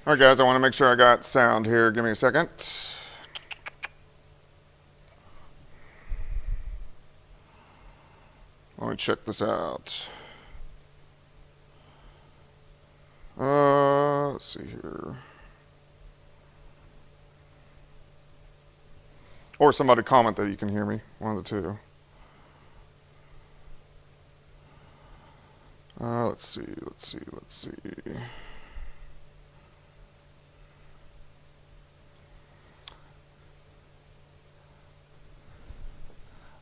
All right, guys, I want to make sure I got sound here. Give me a second. Let me check this out. Let's see here. Or somebody comment that you can hear me. One of the two. Let's see.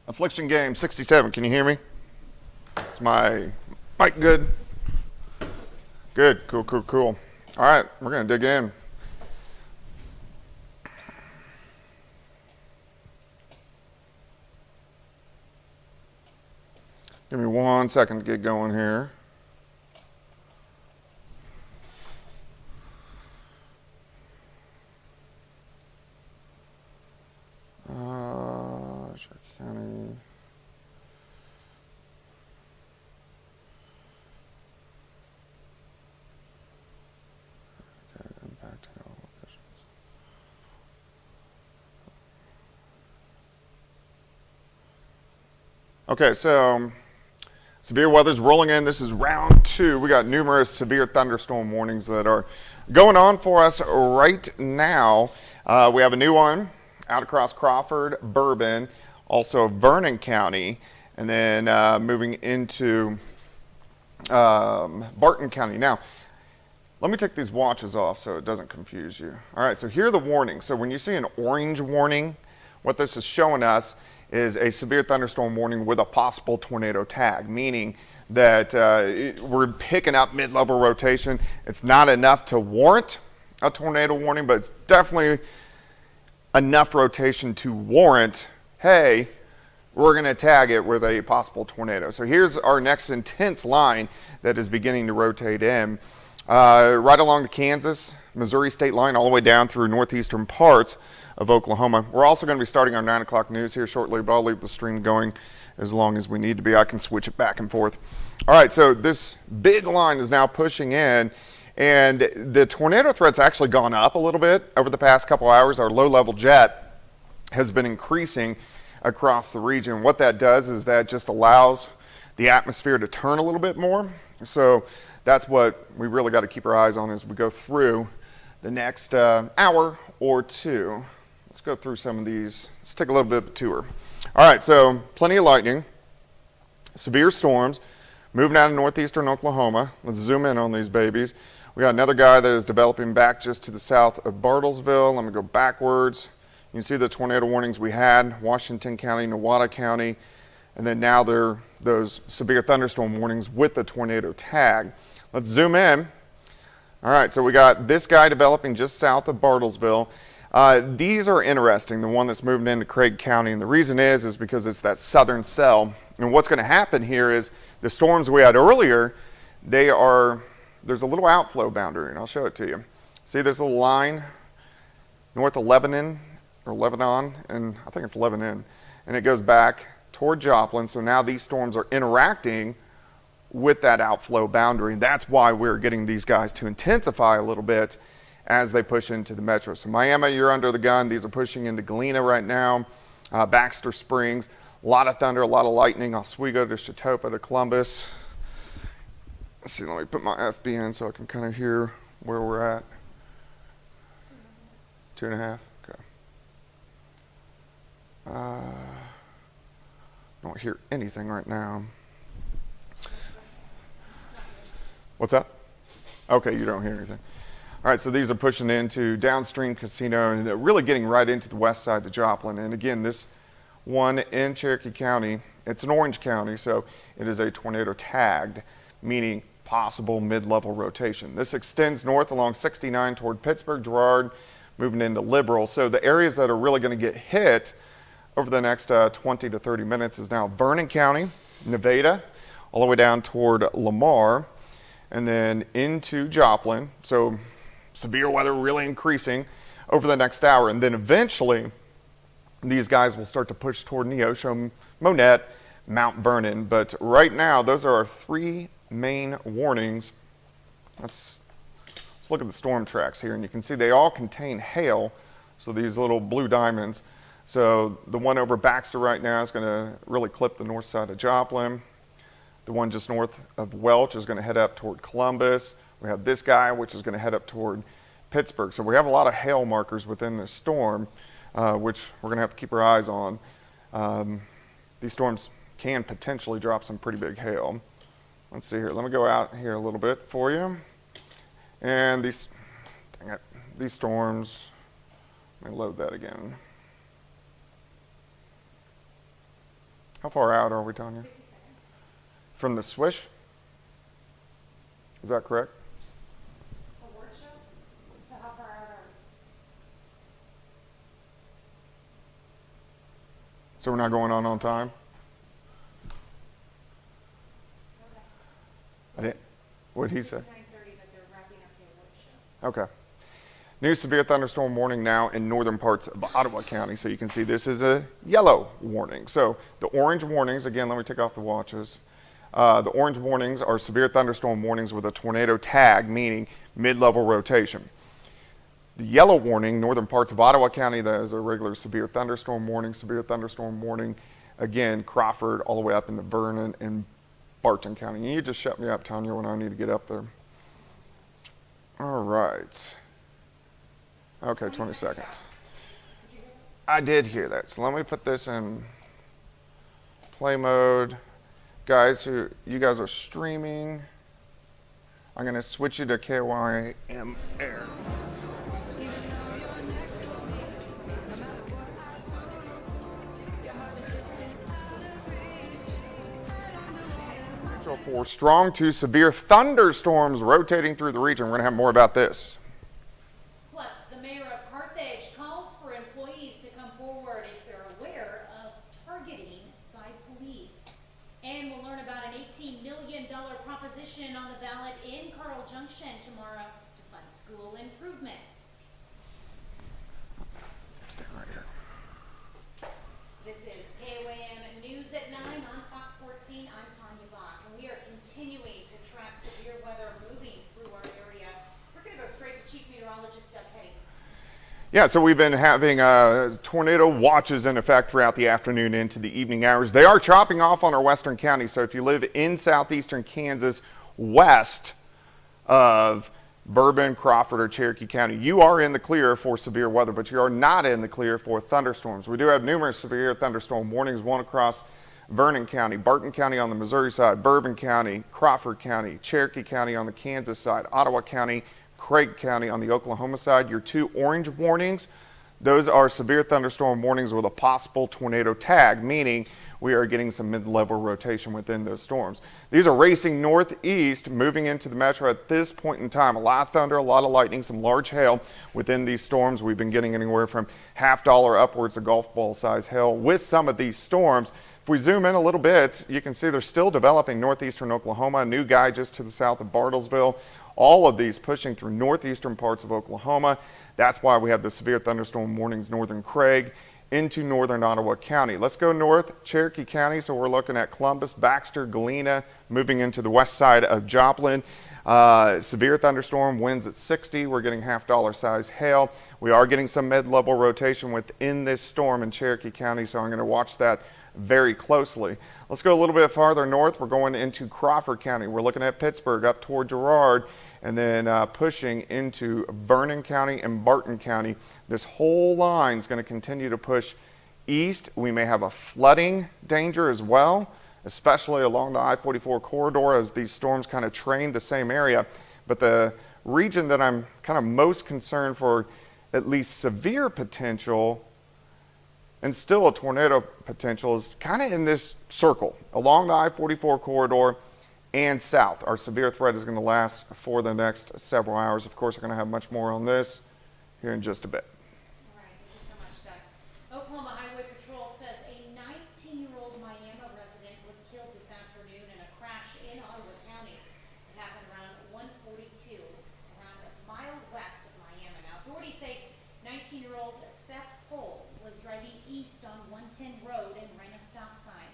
Affliction Game 67, can you hear me? Is my mic good? Good, cool. All right, we're gonna dig in. Give me 1 second to get going here. Cherokee County. Okay, impact hail locations. Okay, so severe weather's rolling in. This is round 2. We got numerous severe thunderstorm warnings that are going on for us right now. We have a new one out across Crawford, Bourbon, also Vernon County, and then moving into Barton County. Now, let me take these watches off so it doesn't confuse you. All right, so here are the warnings. So when you see an orange warning, what this is showing us is a severe thunderstorm warning with a possible tornado tag, meaning that we're picking up mid-level rotation. It's not enough to warrant a tornado warning, but it's definitely enough rotation to warrant, hey, we're going to tag it with a possible tornado. So here's our next intense line that is beginning to rotate in. Right along the Kansas, Missouri state line all the way down through northeastern parts of Oklahoma. We're also going to be starting our 9 o'clock news here shortly, but I'll leave the stream going as long as we need to be. I can switch it back and forth. All right, so this big line is now pushing in, and the tornado threat's actually gone up a little bit over the past couple hours. Our low-level jet has been increasing across the region. What that does is that just allows the atmosphere to turn a little bit more. So that's what we really got to keep our eyes on as we go through the next hour or two. Let's go through some of these. Let's take a little bit of a tour. All right, so plenty of lightning, severe storms, moving out of northeastern Oklahoma. Let's zoom in on these babies. We got another guy that is developing back just to the south of Bartlesville. Let me go backwards. You can see the tornado warnings we had, Washington County, Nowata County, and then now there are those severe thunderstorm warnings with the tornado tag. Let's zoom in. All right, so we got this guy developing just south of Bartlesville. These are interesting, the one that's moving into Craig County, and the reason is because it's that southern cell. And what's going to happen here is the storms we had earlier, there's a little outflow boundary, and I'll show it to you. See, there's a line north of Lebanon, and I think it's Lebanon, and it goes back toward Joplin. So now these storms are interacting with that outflow boundary, and that's why we're getting these guys to intensify a little bit as they push into the metro. So Miami, you're under the gun. These are pushing into Galena right now, Baxter Springs, a lot of thunder, a lot of lightning, Oswego to Chautauqua to Columbus. Let's see, let me put my FB in so I can kind of hear where we're at. 2.5, okay. Don't hear anything right now. What's that? Okay, you don't hear anything. All right, so these are pushing into downstream Casino and really getting right into the west side of Joplin. And again, this one in Cherokee County, it's an orange county, so it is a tornado tagged, meaning possible mid-level rotation. This extends north along 69 toward Pittsburgh, Girard, moving into Liberal. So the areas that are really going to get hit over the next 20 to 30 minutes is now Vernon County, Nevada, all the way down toward Lamar, and then into Joplin. So severe weather really increasing over the next hour. And then eventually these guys will start to push toward Neosho, Monette, Mount Vernon. But right now, those are our 3 main warnings. Let's Let's look at the storm tracks here, and you can see they all contain hail, so these little blue diamonds. So the one over Baxter right now is going to really clip the north side of Joplin. The one just north of Welch is going to head up toward Columbus. We have this guy, which is going to head up toward Pittsburgh. So we have a lot of hail markers within this storm, which we're going to have to keep our eyes on. These storms can potentially drop some pretty big hail. Let's see here. Let me go out here a little bit for you. And these storms, let me load that again. How far out are we, Tanya? 50 seconds. From the swish? Is that correct? A word show? So how far out are we? So we're not going on time? Okay. I didn't. What did he say? 9:30, but they're wrapping up the award show. Okay. New severe thunderstorm warning now in northern parts of Ottawa County. So you can see this is a yellow warning. So the orange warnings, again, let me take off the watches. The orange warnings are severe thunderstorm warnings with a tornado tag, meaning mid-level rotation. The yellow warning, northern parts of Ottawa County, that is a regular severe thunderstorm warning. Again, Crawford all the way up into Vernon and Barton County. You just shut me up, Tanya, when I need to get up there. All right. Okay, 20 seconds. I did hear that. So let me put this in play mode. Guys, you guys are streaming. I'm going to switch you to KYM Air. For strong to severe thunderstorms rotating through the region. We're going to have more about this. Plus, the mayor of Carthage calls for employees to come forward if they're aware of targeting by police. And we'll learn about an $18 million proposition on the ballot in Carl Junction tomorrow to fund school improvements. Stand right here. This is KOAM News at 9 on Fox 14. I'm Tanya Bach, and we are continuing to track severe weather moving through our area. We're going to go straight to Chief Meteorologist Doug Petty. Yeah, so we've been having tornado watches in effect throughout the afternoon into the evening hours. They are chopping off on our western county, so if you live in southeastern Kansas, west of Bourbon, Crawford, or Cherokee County, you are in the clear for severe weather, but you are not in the clear for thunderstorms. We do have numerous severe thunderstorm warnings, one across Vernon County, Barton County on the Missouri side, Bourbon County, Crawford County, Cherokee County on the Kansas side, Ottawa County, Craig County on the Oklahoma side. Your two orange warnings, those are severe thunderstorm warnings with a possible tornado tag, meaning we are getting some mid-level rotation within those storms. These are racing northeast, moving into the metro at this point in time. A lot of thunder, a lot of lightning, some large hail within these storms. We've been getting anywhere from $50 upwards of golf ball size hail with some of these storms. If we zoom in a little bit, you can see they're still developing northeastern Oklahoma, a new guy just to the south of Bartlesville. All of these pushing through northeastern parts of Oklahoma. That's why we have the severe thunderstorm warnings northern Craig into northern Ottawa County. Let's go north, Cherokee County. So we're looking at Columbus, Baxter, Galena, moving into the west side of Joplin. Severe thunderstorm, winds at 60. We're getting $50 size hail. We are getting some mid-level rotation within this storm in Cherokee County, so I'm going to watch that very closely. Let's go a little bit farther north. We're going into Crawford County. We're looking at Pittsburgh up toward Girard, and then pushing into Vernon County and Barton County. This whole line is going to continue to push east. We may have a flooding danger as well, especially along the I-44 corridor as these storms kind of train the same area. But the region that I'm kind of most concerned for at least severe potential and still a tornado potential is kind of in this circle along the I-44 corridor and south. Our severe threat is going to last for the next several hours. Of course, we're going to have much more on this here in just a bit. All right, thank you so much, Doug. Oklahoma Highway Patrol says a 19-year-old Miami resident was killed this afternoon in a crash in Ottawa County. It happened around 1:42, around a mile west of Miami. Now, authorities say 19-year-old Seth Cole was driving east on 110 Road and ran a stop sign.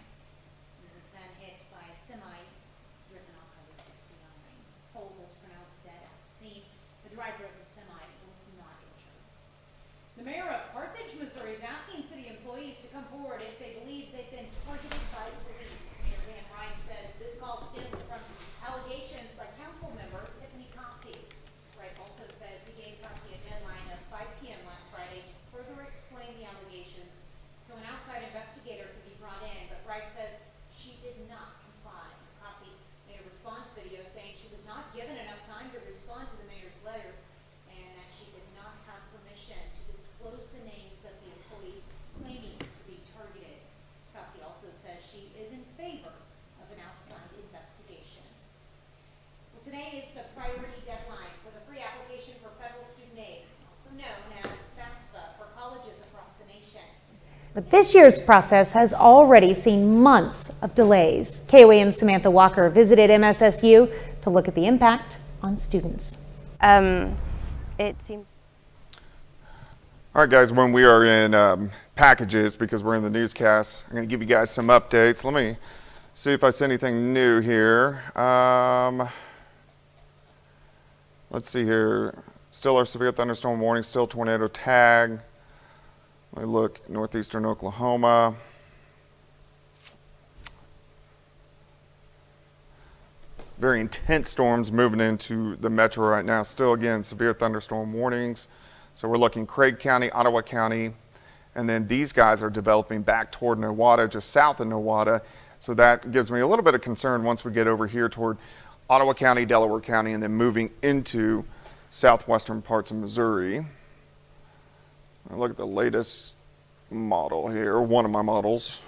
He was then hit by a semi driven off Highway 69. Cole was pronounced dead at the scene. The driver of the semi was not injured. The mayor of Carthage, Missouri is asking city employees to come forward if they believe they've been targeted by police. Mayor Dan Ryan says this call stems from allegations by council member Tiffany Cossey. Wright also says he gave Cossey a deadline of 5 p.m. last Friday to further explain the allegations so an outside investigator could be brought in, but Wright says she did not comply. Cossey made a response video saying she was not given enough time to respond to the mayor's letter and that she did not have permission to disclose the names of the employees claiming to be targeted. Cossey also says she is in favor of an outside investigation. Well, today is the priority deadline for the free application for federal student aid, also known as FAFSA, for colleges across the nation. But this year's process has already seen months of delays. KOAM's Samantha Walker visited MSSU to look at the impact on students. It seemed. All right, guys, when we are in packages, because we're in the newscast, I'm going to give you guys some updates. Let me see if I see anything new here. Let's see here. Still our severe thunderstorm warning, still tornado tag. Let me look, northeastern Oklahoma. Very intense storms moving into the metro right now. Still, again, severe thunderstorm warnings. So we're looking Craig County, Ottawa County, and then these guys are developing back toward Nowata, just south of Nowata. So that gives me a little bit of concern once we get over here toward Ottawa County, Delaware County, and then moving into southwestern parts of Missouri. Look at the latest model here, one of my models.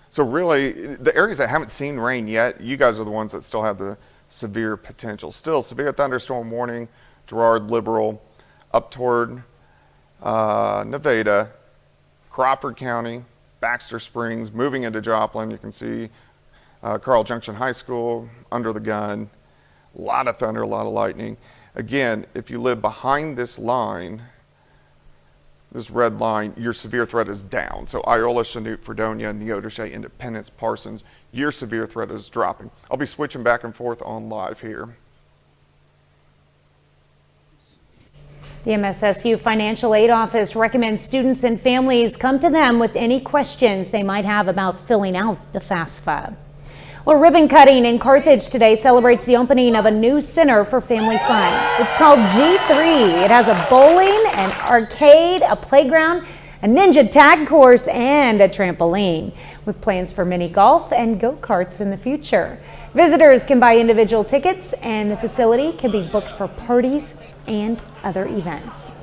So really, the areas that haven't seen rain yet, you guys are the ones that still have the severe potential. Still, severe thunderstorm warning, Girard, Liberal, up toward Nevada, Crawford County, Baxter Springs, moving into Joplin. You can see Carl Junction High School, under the gun. A lot of thunder, a lot of lightning. Again, if you live behind this line, this red line, your severe threat is down. So Iola, Chanute, Fredonia, Neodesha, Independence, Parsons, your severe threat is dropping. I'll be switching back and forth on live here. The MSSU Financial Aid Office recommends students and families come to them with any questions they might have about filling out the FAFSA. Well, ribbon cutting in Carthage today celebrates the opening of a new center for family fun. It's called G3. It has a bowling, an arcade, a playground, a ninja tag course, and a trampoline, with plans for mini golf and go-karts in the future. Visitors can buy individual tickets, and the facility can be booked for parties and other events.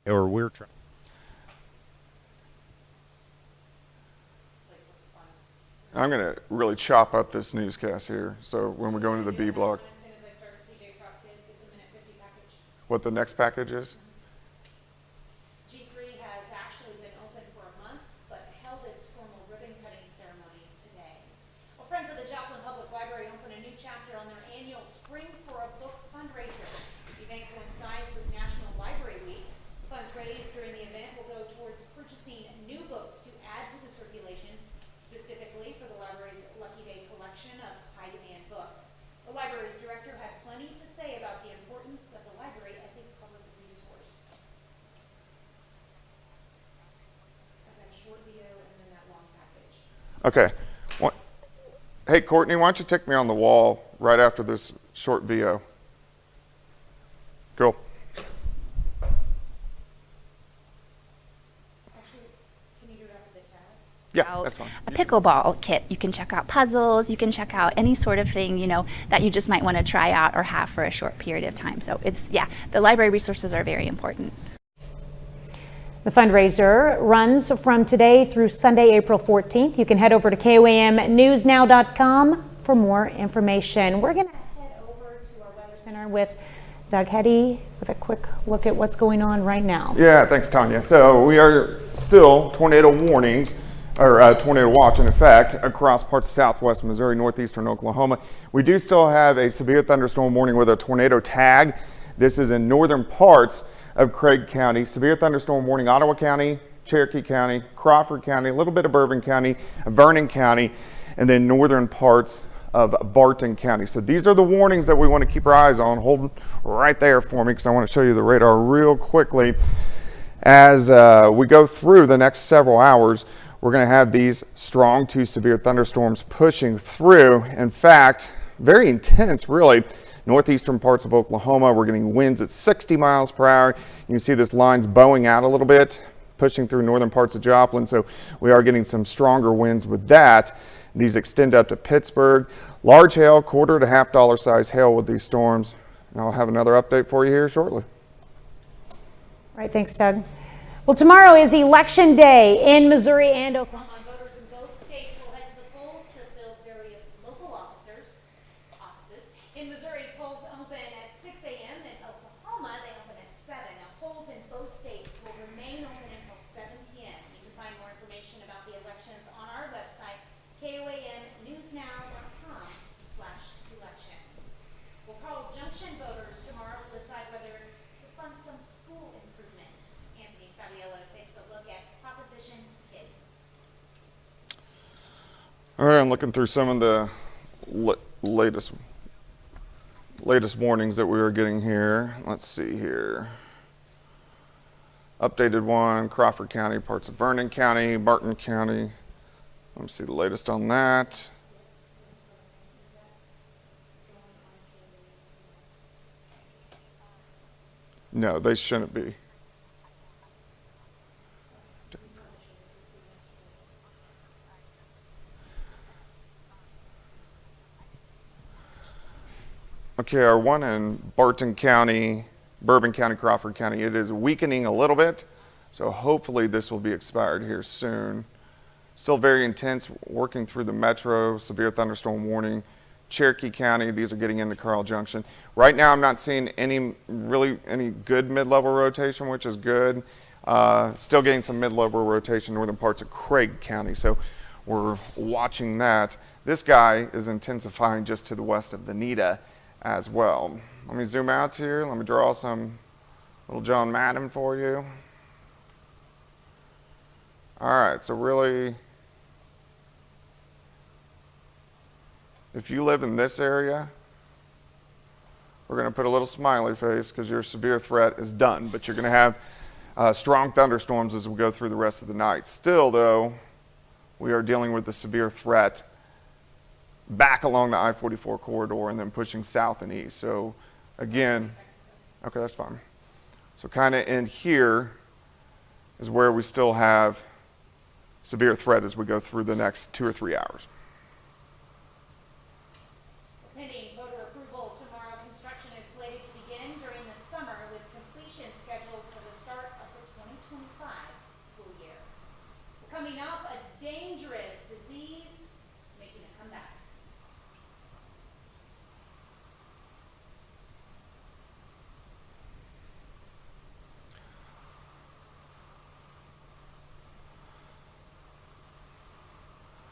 Or we're trying. I'm going to really chop up this newscast here. So when we go into the B block, As soon as I start CJ Crop Kids, it's a minute 50 package. what the next package is? G3 has actually been open for a month, but held its formal ribbon cutting ceremony today. Well, Friends of the Joplin Public Library opened a new chapter on their annual Spring for a Book fundraiser. The event coincides with National Library Week. The funds raised during the event will go towards purchasing new books to add to the circulation, specifically for the library's Lucky Day collection of high-demand books. The library's director had plenty to say about the importance of the library as a public resource. I've got a short video and then that long package. Okay. Hey, Courtney, why don't you take me on the wall right after this short video? Cool. Actually, can you do it after the tab? Yeah, that's fine. A pickleball kit. You can check out puzzles, you can check out any sort of thing, that you just might want to try out or have for a short period of time. So the library resources are very important. The fundraiser runs from today through Sunday, April 14th. You can head over to KOAMnewsnow.com for more information. We're going to head over to our Weather Center with Doug Heddy with a quick look at what's going on right now. Yeah, thanks, Tanya. So we are still tornado warnings, or tornado watch in effect across parts of southwest Missouri, northeastern Oklahoma. We do still have a severe thunderstorm warning with a tornado tag. This is in northern parts of Craig County. Severe thunderstorm warning, Ottawa County, Cherokee County, Crawford County, a little bit of Bourbon County, Vernon County, and then northern parts of Barton County. So these are the warnings that we want to keep our eyes on. Hold right there for me because I want to show you the radar real quickly. As we go through the next several hours, we're going to have these strong to severe thunderstorms pushing through. In fact, very intense, really. Northeastern parts of Oklahoma, we're getting winds at 60 miles per hour. You can see this line's bowing out a little bit, pushing through northern parts of Joplin. So we are getting some stronger winds with that. These extend up to Pittsburgh. Large hail, $quarter to $half size hail with these storms. And I'll have another update for you here shortly. All right, thanks, Doug. Well, tomorrow is Election Day in Missouri and Oklahoma. Voters in both states will head to the polls to fill various local offices. In Missouri, polls open at 6 a.m. In Oklahoma, they open at 7. Now, polls in both states will remain open until 7 p.m. You can find more information about the elections on our website, koamnewsnow.com/elections. Well, Carl Junction voters tomorrow will decide whether to fund some school improvements. Anthony Saviello takes a look at Proposition Kids. All right, I'm looking through some of the latest warnings that we are getting here. Let's see here. Updated one, Crawford County, parts of Vernon County, Barton County. Let me see the latest on that. No, they shouldn't be. Okay, our one in Barton County, Bourbon County, Crawford County, it is weakening a little bit. So hopefully this will be expired here soon. Still very intense, working through the metro, severe thunderstorm warning. Cherokee County, these are getting into Carl Junction. Right now I'm not seeing any good mid-level rotation, which is good. Still getting some mid-level rotation northern parts of Craig County, so we're watching that. This guy is intensifying just to the west of Veneta as well. Let me zoom out here. Let me draw some little John Madden for you. All right, so really, if you live in this area, we're going to put a little smiley face because your severe threat is done, but you're going to have strong thunderstorms as we go through the rest of the night. Still, though, we are dealing with the severe threat back along the I-44 corridor and then pushing south and east. So again, okay, that's fine. So kind of in here is where we still have severe threat as we go through the next 2 or 3 hours. Pending voter approval tomorrow, construction is slated to begin during the summer with completion scheduled for the start of the 2025 school year. Coming up, a dangerous disease making a comeback.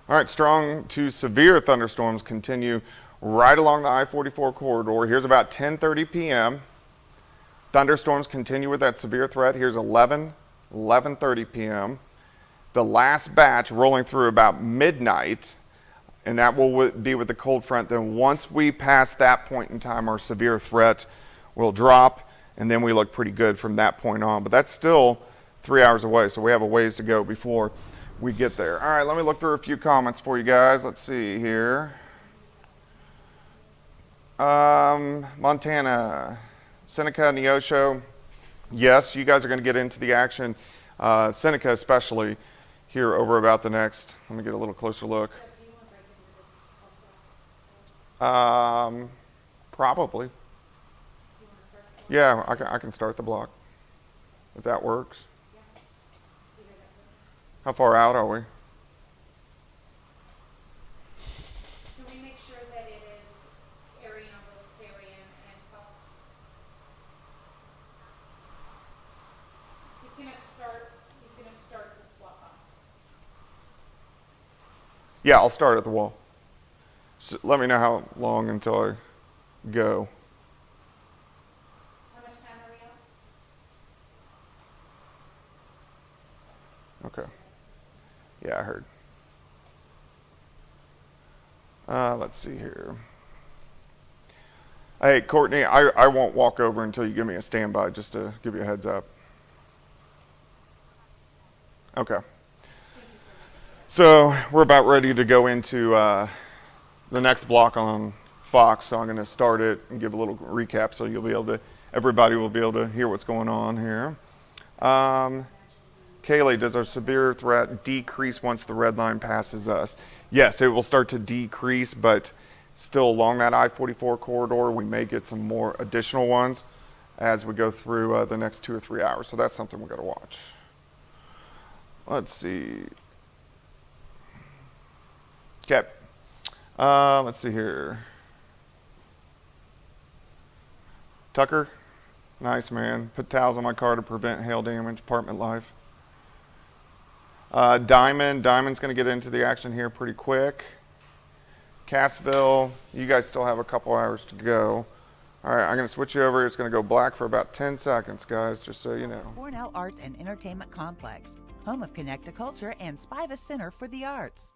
All right, strong to severe thunderstorms continue right along the I-44 corridor. Here's about 10:30 p.m. Thunderstorms continue with that severe threat. Here's 11:30 p.m. The last batch rolling through about midnight, and that will be with the cold front. Then once we pass that point in time, our severe threat will drop, and then we look pretty good from that point on. But that's still 3 hours away, so we have a ways to go before we get there. All right, let me look through a few comments for you guys. Let's see here. Montana, Seneca, Neosho. Yes, you guys are going to get into the action. Seneca especially here over about the next, let me get a little closer look. Probably. Yeah, I can start the block if that works. How far out are we? Can we make sure that it is airing on both Darien and Fox? He's gonna start this block off. Yeah, I'll start at the wall. So let me know how long until I go. How much time are we on? Okay. Yeah, I heard. Let's see here. Hey, Courtney, I won't walk over until you give me a standby, just to give you a heads up. Okay. So we're about ready to go into the next block on Fox, so I'm going to start it and give a little recap so everybody will be able to hear what's going on here. Kaylee, does our severe threat decrease once the red line passes us? Yes, it will start to decrease, but still along that I-44 corridor, we may get some more additional ones as we go through the next 2 or 3 hours. So that's something we got to watch. Let's see. Okay. Let's see here. Tucker, nice man. Put towels on my car to prevent hail damage. Apartment life. Diamond's going to get into the action here pretty quick. Cassville, you guys still have a couple hours to go. All right, I'm going to switch you over. It's going to go black for about 10 seconds, guys, just so you know. Cornell Arts and Entertainment Complex, home of Connect-A-Culture and Spiva Center for the Arts.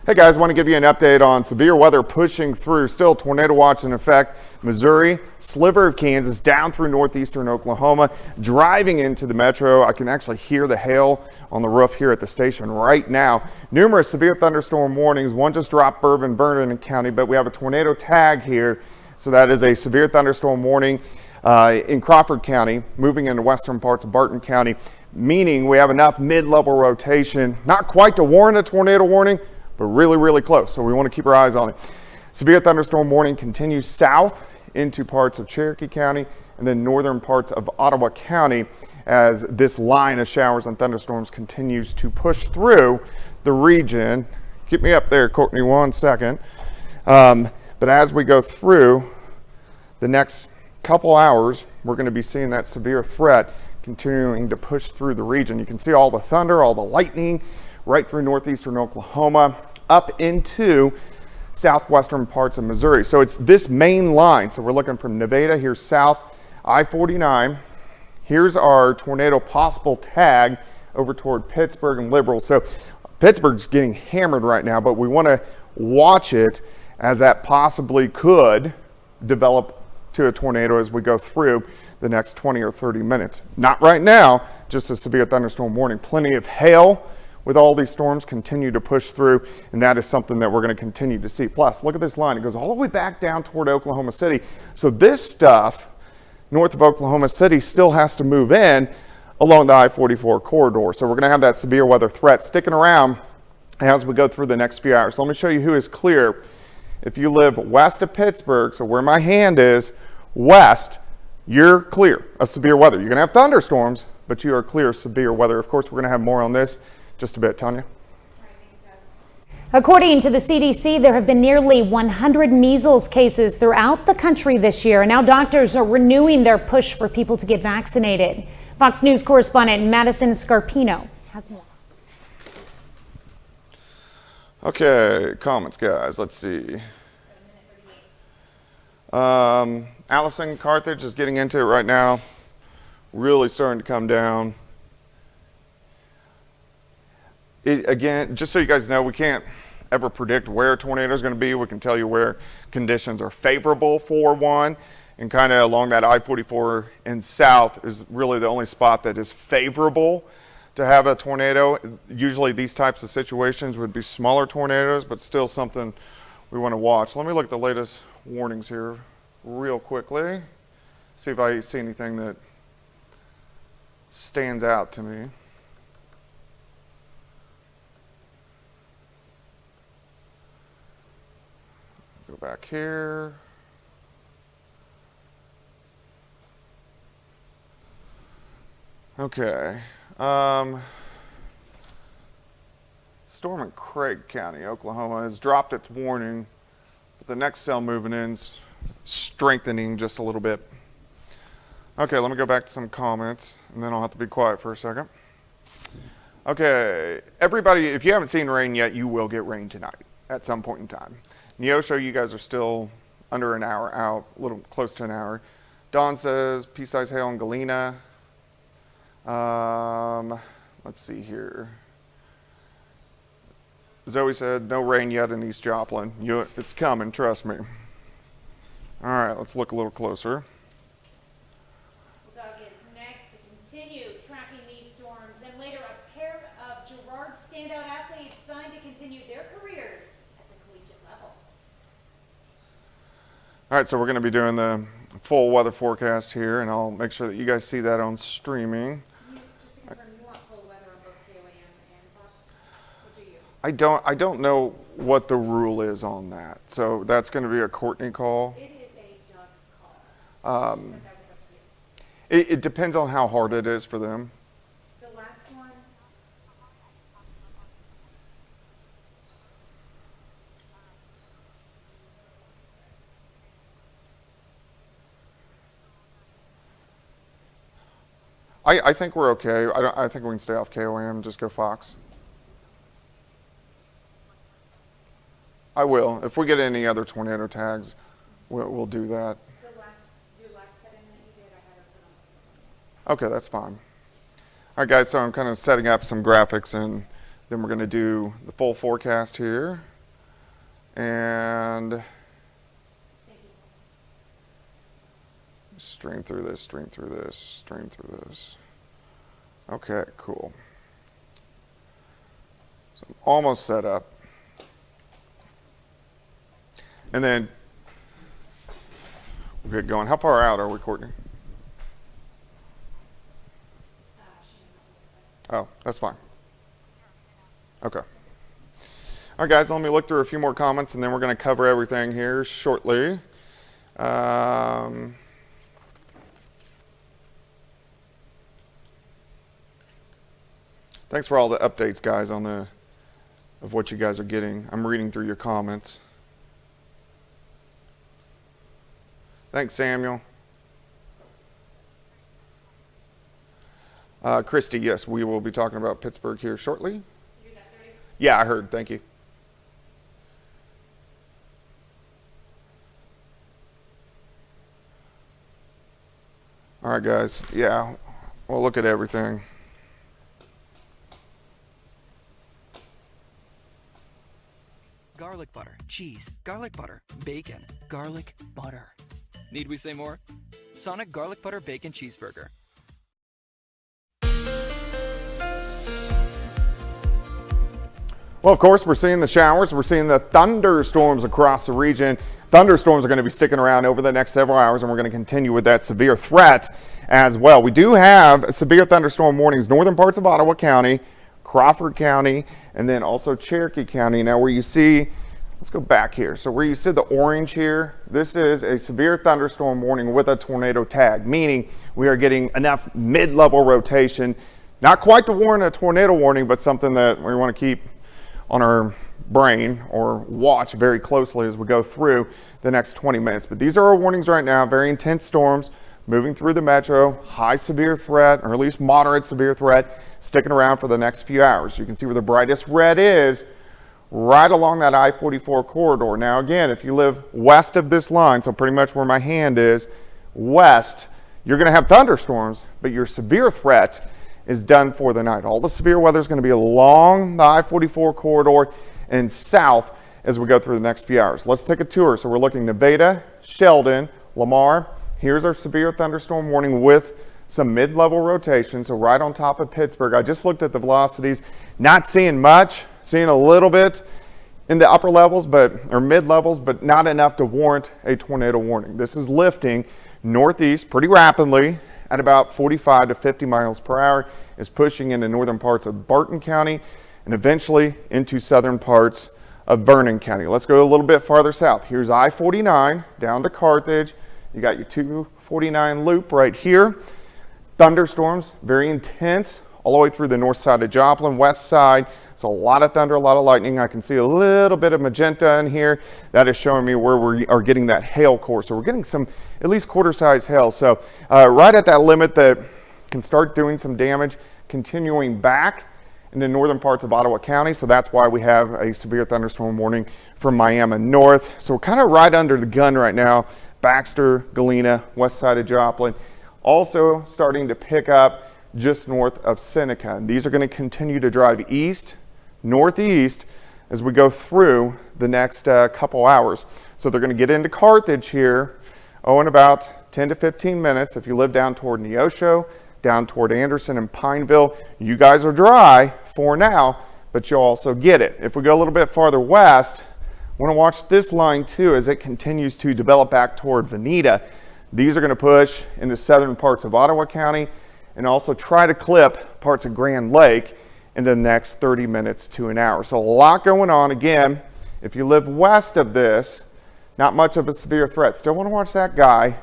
Hey guys, want to give you an update on severe weather pushing through. Still tornado watch in effect. Missouri, sliver of Kansas, down through northeastern Oklahoma, driving into the metro. I can actually hear the hail on the roof here at the station right now. Numerous severe thunderstorm warnings. One just dropped Vernon County, but we have a tornado tag here. So that is a severe thunderstorm warning in Crawford County, moving into western parts of Barton County, meaning we have enough mid-level rotation, not quite to warrant a tornado warning, but really, really close. So we want to keep our eyes on it. Severe thunderstorm warning continues south into parts of Cherokee County and then northern parts of Ottawa County as this line of showers and thunderstorms continues to push through the region. Keep me up there, Courtney, 1 second. But as we go through the next couple hours, we're going to be seeing that severe threat continuing to push through the region. You can see all the thunder, all the lightning, right through northeastern Oklahoma, up into southwestern parts of Missouri. So it's this main line. So we're looking from Nevada here south, I-49. Here's our tornado possible tag over toward Pittsburgh and Liberal. So Pittsburgh's getting hammered right now, but we want to watch it as that possibly could develop to a tornado as we go through the next 20 or 30 minutes. Not right now, just a severe thunderstorm warning. Plenty of hail with all these storms continue to push through, and that is something that we're going to continue to see. Plus, look at this line. It goes all the way back down toward Oklahoma City. So this stuff north of Oklahoma City still has to move in along the I-44 corridor. So we're going to have that severe weather threat sticking around as we go through the next few hours. So let me show you who is clear. If you live west of Pittsburgh, so where my hand is, west, you're clear of severe weather. You're going to have thunderstorms, but you are clear of severe weather. Of course, we're going to have more on this just a bit. Tanya? According to the CDC, there have been nearly 100 measles cases throughout the country this year, and now doctors are renewing their push for people to get vaccinated. Fox News correspondent Madison Scarpino has more. Okay, comments, guys. Let's see. Allison Carthage is getting into it right now. Really starting to come down. Again, just so you guys know, we can't ever predict where a tornado is going to be. We can tell you where conditions are favorable for one, and kind of along that I-44 and south is really the only spot that is favorable to have a tornado. Usually these types of situations would be smaller tornadoes, but still something we want to watch. Let me look at the latest warnings here real quickly, see if I see anything that stands out to me. Go back here. Okay. Storm in Craig County, Oklahoma has dropped its warning, but the next cell moving in's strengthening just a little bit. Okay, let me go back to some comments, and then I'll have to be quiet for a second. Okay, everybody, if you haven't seen rain yet, you will get rain tonight at some point in time. Neosho, you guys are still under an hour out, a little close to an hour. Dawn says, pea-sized hail in Galena. Let's see here. Zoe said, no rain yet in East Joplin. It's coming, trust me. All right, let's look a little closer. Doug is next to continue tracking these storms, and later a pair of Girard standout athletes signed to continue their careers at the collegiate level. All right, so we're going to be doing the full weather forecast here, and I'll make sure that you guys see that on streaming. Just to confirm, you want full weather on both KOAM and Fox? Or do you? I don't know what the rule is on that, so that's going to be a Courtney call. It is a Doug call. She said that was up to you. It depends on how hard it is for them. The last one, I think we're okay. I think we can stay off KOM and just go Fox. I will. If we get any other tornado tags, we'll do that. your last cut in that you did, I had her put on. Okay, that's fine. All right, guys, so I'm kind of setting up some graphics, and then we're going to do the full forecast here. And Thank you. stream through this, stream through this, stream through this. Okay, cool. So I'm almost set up. And then we'll get going. How far out are we, Courtney? Oh, that's fine. Okay. All right, guys, let me look through a few more comments, and then we're going to cover everything here shortly. Thanks for all the updates, guys, on of what you guys are getting. I'm reading through your comments. Thanks, Samuel. Christy, yes, we will be talking about Pittsburgh here shortly. You got 30? Yeah, I heard. Thank you. All right, guys. Yeah, we'll look at everything. Garlic butter, cheese, garlic butter, bacon, garlic butter. Need we say more? Sonic Garlic Butter Bacon Cheeseburger. Well, of course, we're seeing the showers. We're seeing the thunderstorms across the region. Thunderstorms are going to be sticking around over the next several hours, and we're going to continue with that severe threat as well. We do have severe thunderstorm warnings, northern parts of Ottawa County, Crawford County, and then also Cherokee County. Now, where you see, let's go back here. So where you see the orange here, this is a severe thunderstorm warning with a tornado tag, meaning we are getting enough mid-level rotation, not quite to warrant a tornado warning, but something that we want to keep on our brain or watch very closely as we go through the next 20 minutes. But these are our warnings right now. Very intense storms moving through the metro, high severe threat, or at least moderate severe threat, sticking around for the next few hours. You can see where the brightest red is, right along that I-44 corridor. Now again, if you live west of this line, so pretty much where my hand is, west, you're going to have thunderstorms, but your severe threat is done for the night. All the severe weather is going to be along the I-44 corridor and south as we go through the next few hours. Let's take a tour. So we're looking Nevada, Sheldon, Lamar. Here's our severe thunderstorm warning with some mid-level rotation, so right on top of Pittsburgh. I just looked at the velocities, not seeing much, seeing a little bit in the upper levels, or mid-levels, but not enough to warrant a tornado warning. This is lifting northeast pretty rapidly at about 45 to 50 miles per hour, is pushing into northern parts of Barton County and eventually into southern parts of Vernon County. Let's go a little bit farther south. Here's I-49 down to Carthage. You got your 249 loop right here. Thunderstorms, very intense, all the way through the north side of Joplin, west side. It's a lot of thunder, a lot of lightning. I can see a little bit of magenta in here. That is showing me where we are getting that hail core. So we're getting some at least quarter-size hail. So right at that limit that can start doing some damage, continuing back in the northern parts of Ottawa County. So that's why we have a severe thunderstorm warning from Miami north. So we're kind of right under the gun right now. Baxter, Galena, west side of Joplin. Also starting to pick up just north of Seneca. And these are going to continue to drive east, northeast as we go through the next couple hours. So they're going to get into Carthage here, in about 10 to 15 minutes. If you live down toward Neosho, down toward Anderson and Pineville, you guys are dry for now, but you'll also get it. If we go a little bit farther west, want to watch this line too as it continues to develop back toward Veneta. These are going to push into southern parts of Ottawa County and also try to clip parts of Grand Lake in the next 30 minutes to an hour. So a lot going on. Again, if you live west of this, not much of a severe threat. Still want to watch that guy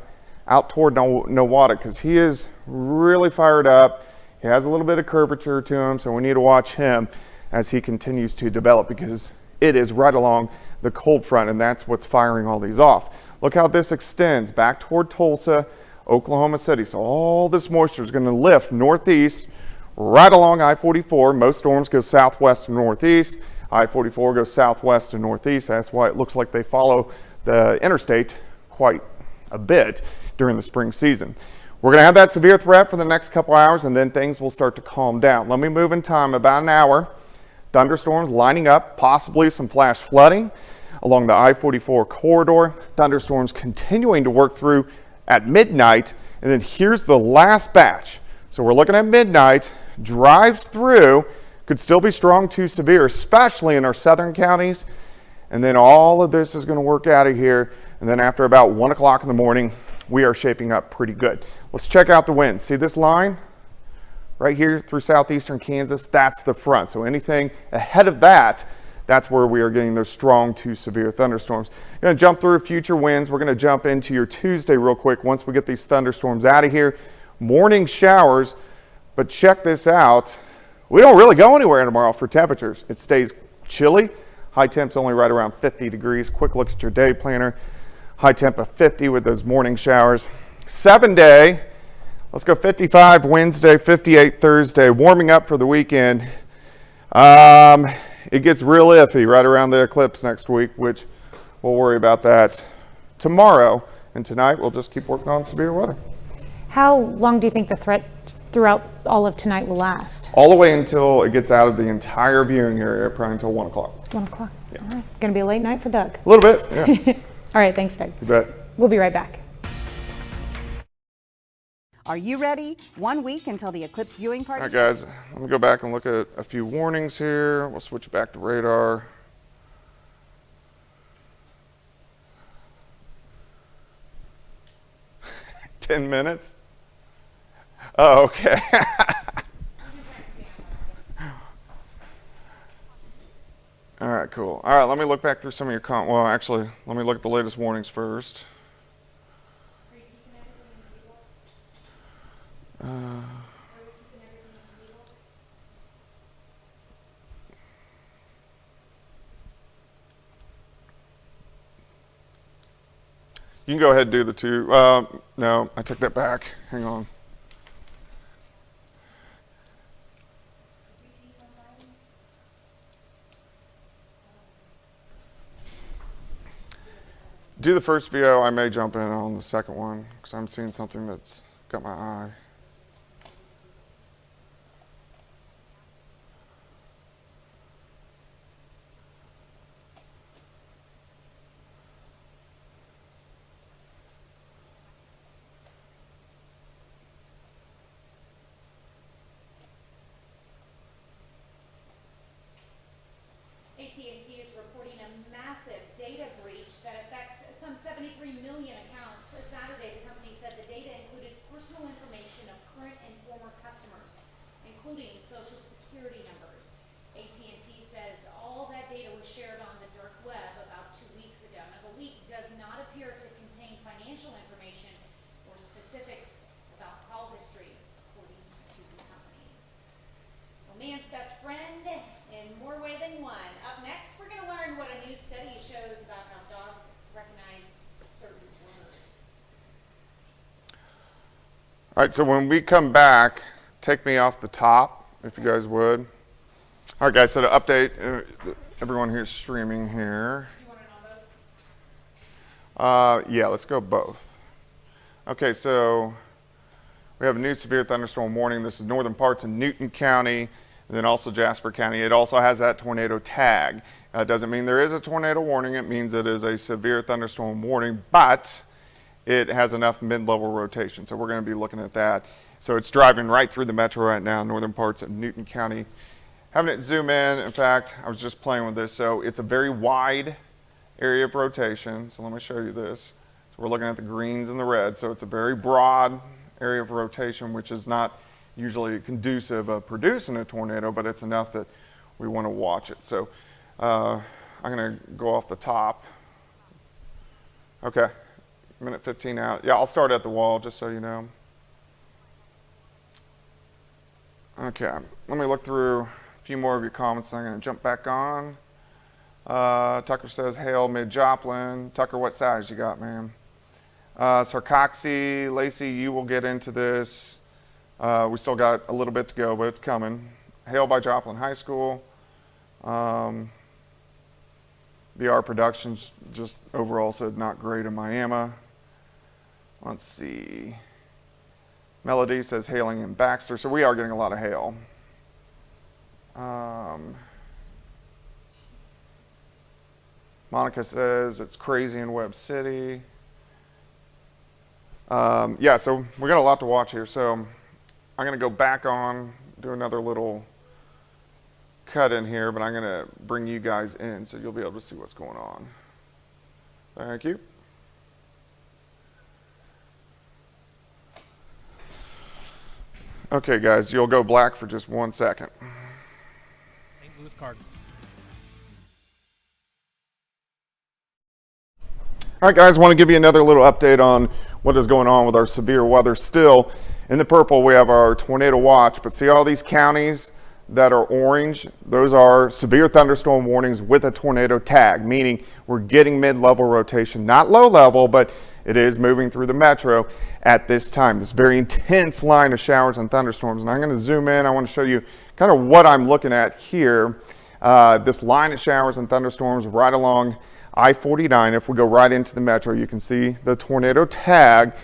out toward Nowata because he is really fired up. He has a little bit of curvature to him, so we need to watch him as he continues to develop because it is right along the cold front, and that's what's firing all these off. Look how this extends back toward Tulsa, Oklahoma City. So all this moisture is going to lift northeast right along I-44. Most storms go southwest and northeast. I-44 goes southwest and northeast. That's why it looks like they follow the interstate quite a bit during the spring season. We're going to have that severe threat for the next couple hours, and then things will start to calm down. Let me move in time about an hour. Thunderstorms lining up, possibly some flash flooding along the I-44 corridor. Thunderstorms continuing to work through at midnight, and then here's the last batch. So we're looking at midnight, drives through, could still be strong to severe, especially in our southern counties. And then all of this is going to work out of here. And then after about 1 o'clock in the morning, we are shaping up pretty good. Let's check out the winds. See this line right here through southeastern Kansas? That's the front. So anything ahead of that, that's where we are getting those strong to severe thunderstorms. We're going to jump through future winds. We're going to jump into your Tuesday real quick once we get these thunderstorms out of here. Morning showers, but check this out. We don't really go anywhere tomorrow for temperatures. It stays chilly. High temps only right around 50 degrees. Quick look at your day planner. High temp of 50 with those morning showers. 7-day, let's go 55 Wednesday, 58 Thursday. Warming up for the weekend. It gets real iffy right around the eclipse next week, which we'll worry about that tomorrow. And tonight we'll just keep working on severe weather. How long do you think the threat throughout all of tonight will last? All the way until it gets out of the entire viewing area, probably until 1 o'clock. 1 o'clock. Yeah. All right. Going to be a late night for Doug. A little bit, yeah. All right, thanks, Doug. You bet. We'll be right back. Are you ready? 1 week until the eclipse viewing party. All right, guys, let me go back and look at a few warnings here. We'll switch back to radar. $10 minutes? Oh, okay. All right, cool. All right, let me look back through some of your well, actually, let me look at the latest warnings first. You can go ahead and do the two. No, I took that back. Hang on. Do the first video. I may jump in on the second one because I'm seeing something that's got my eye. AT&T is reporting a massive data breach that affects some 73 million accounts. Saturday, the company said the data included personal information of current and former customers, including social security numbers. AT&T says all that data was shared on the dark web about 2 weeks ago. Now, the leak does not appear to contain financial information or specifics about call history, according to the company. Well, man's best friend in more way than one. Up next, we're going to learn what a new study shows about how dogs recognize certain words. All right, so when we come back, take me off the top, if you guys would. All right, guys, so to update, everyone here is streaming here. Do you want to know both? Yeah, let's go both. Okay, so we have a new severe thunderstorm warning. This is northern parts of Newton County, and then also Jasper County. It also has that tornado tag. That doesn't mean there is a tornado warning. It means it is a severe thunderstorm warning, but it has enough mid-level rotation. So we're going to be looking at that. So it's driving right through the metro right now, northern parts of Newton County. Having it zoom in. In fact, I was just playing with this. So it's a very wide area of rotation. So let me show you this. So we're looking at the greens and the reds. So it's a very broad area of rotation, which is not usually conducive of producing a tornado, but it's enough that we want to watch it. So I'm going to go off the top. Okay, minute 15 out. Yeah, I'll start at the wall just so you know. Okay, let me look through a few more of your comments. I'm going to jump back on. Tucker says, hail mid-Joplin. Tucker, what size you got, man? Sarcoxy, Lacey, you will get into this. We still got a little bit to go, but it's coming. Hail by Joplin High School. VR Productions just overall said not great in Miami. Let's see. Melody says hailing in Baxter. So we are getting a lot of hail. Monica says it's crazy in Webb City. Yeah, so we got a lot to watch here. So I'm going to go back on, do another little cut in here, but I'm going to bring you guys in so you'll be able to see what's going on. Thank you. Okay, guys, you'll go black for just 1 second. St. Louis Cardinals. All right, guys, want to give you another little update on what is going on with our severe weather. Still, in the purple, we have our tornado watch, but see all these counties that are orange? Those are severe thunderstorm warnings with a tornado tag, meaning we're getting mid-level rotation, not low level, but it is moving through the metro at this time. This very intense line of showers and thunderstorms. And I'm going to zoom in. I want to show you kind of what I'm looking at here. This line of showers and thunderstorms right along I-49. If we go right into the metro, you can see the tornado tag.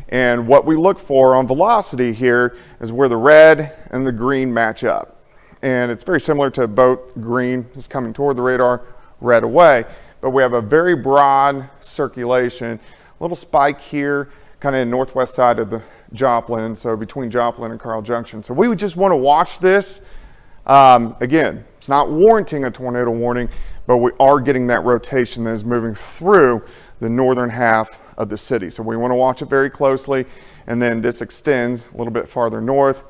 And what we look for on velocity here is where the red and the green match up. And it's very similar to a boat. Green is coming toward the radar, red away. But we have a very broad circulation, a little spike here, kind of in northwest side of the Joplin, so between Joplin and Carl Junction. So we would just want to watch this. Again, it's not warranting a tornado warning, but we are getting that rotation that is moving through the northern half of the city. So we want to watch it very closely. And then this extends a little bit farther north,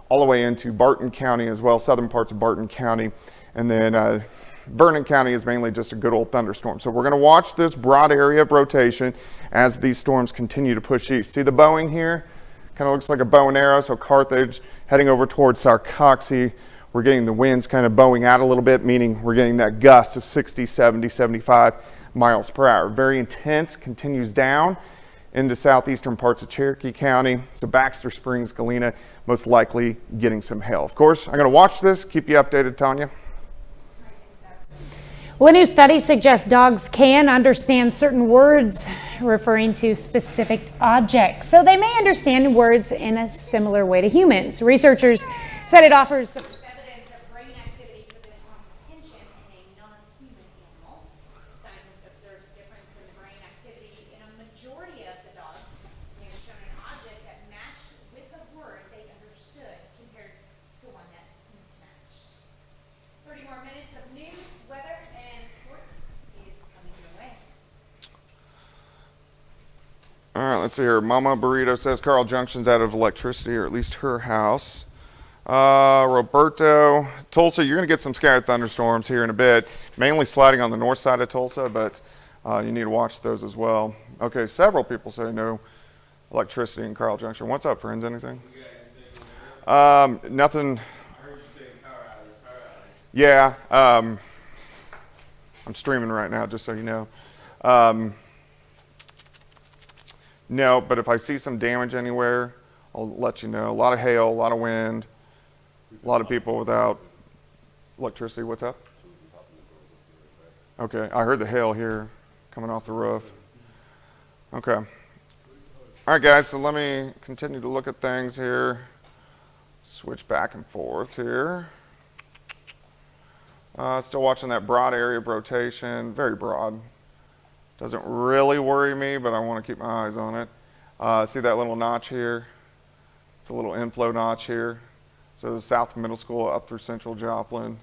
all the way into Barton County as well, southern parts of Barton County. And then Vernon County is mainly just a good old thunderstorm. So we're going to watch this broad area of rotation as these storms continue to push east. See the bowing here? Kind of looks like a bow and arrow. So Carthage heading over towards Sarcoxy. We're getting the winds kind of bowing out a little bit, meaning we're getting that gust of 60, 70, 75 miles per hour. Very intense, continues down into southeastern parts of Cherokee County. So Baxter Springs, Galena, most likely getting some hail. Of course, I'm going to watch this, keep you updated, Tanya. Well, a new study suggests dogs can understand certain words referring to specific objects, so they may understand words in a similar way to humans. Researchers said it offers the first evidence of brain activity for this comprehension in a non-human animal. Scientists observed a difference in the brain activity in a majority of the dogs. They were shown an object that matched with the word they understood compared to one that mismatched. 30 more minutes of news, weather, and sports is coming your way. All right, let's see here. Mama Burrito says Carl Junction's out of electricity, or at least her house. Roberto, Tulsa, you're going to get some scattered thunderstorms here in a bit, mainly sliding on the north side of Tulsa, but you need to watch those as well. Okay, several people say no electricity in Carl Junction. What's up, friends? Anything? Nothing. Yeah, I'm streaming right now, just so you know. No, but if I see some damage anywhere, I'll let you know. A lot of hail, a lot of wind, a lot of people without electricity. What's up? Okay, I heard the hail here coming off the roof. Okay. All right, guys, so let me continue to look at things here. Switch back and forth here. Still watching that broad area of rotation, very broad. Doesn't really worry me, but I want to keep my eyes on it. See that little notch here? It's a little inflow notch here. So South Middle School up through Central Joplin.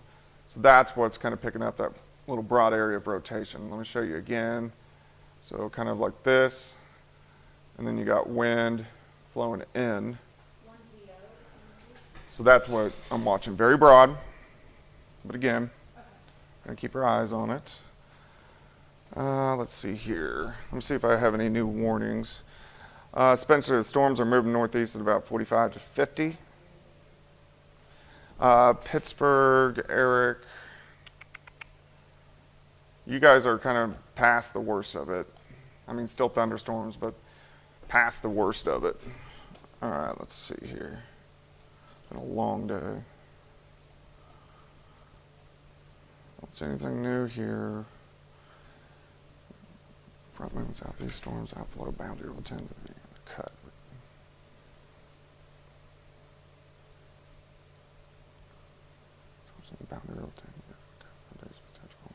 So that's what's kind of picking up that little broad area of rotation. Let me show you again. So kind of like this, and then you got wind flowing in. So that's what I'm watching, very broad, but again, gonna keep your eyes on it. Let's see here. Let me see if I have any new warnings. Spencer, the storms are moving northeast at about 45 to 50. Pittsburgh, Eric, you guys are kind of past the worst of it. I mean, still thunderstorms, but past the worst of it. All right, let's see here. It's been a long day. Don't see anything new here. Front moving southeast storms, outflow boundary will tend to be cut. Boundary will tend to be potential.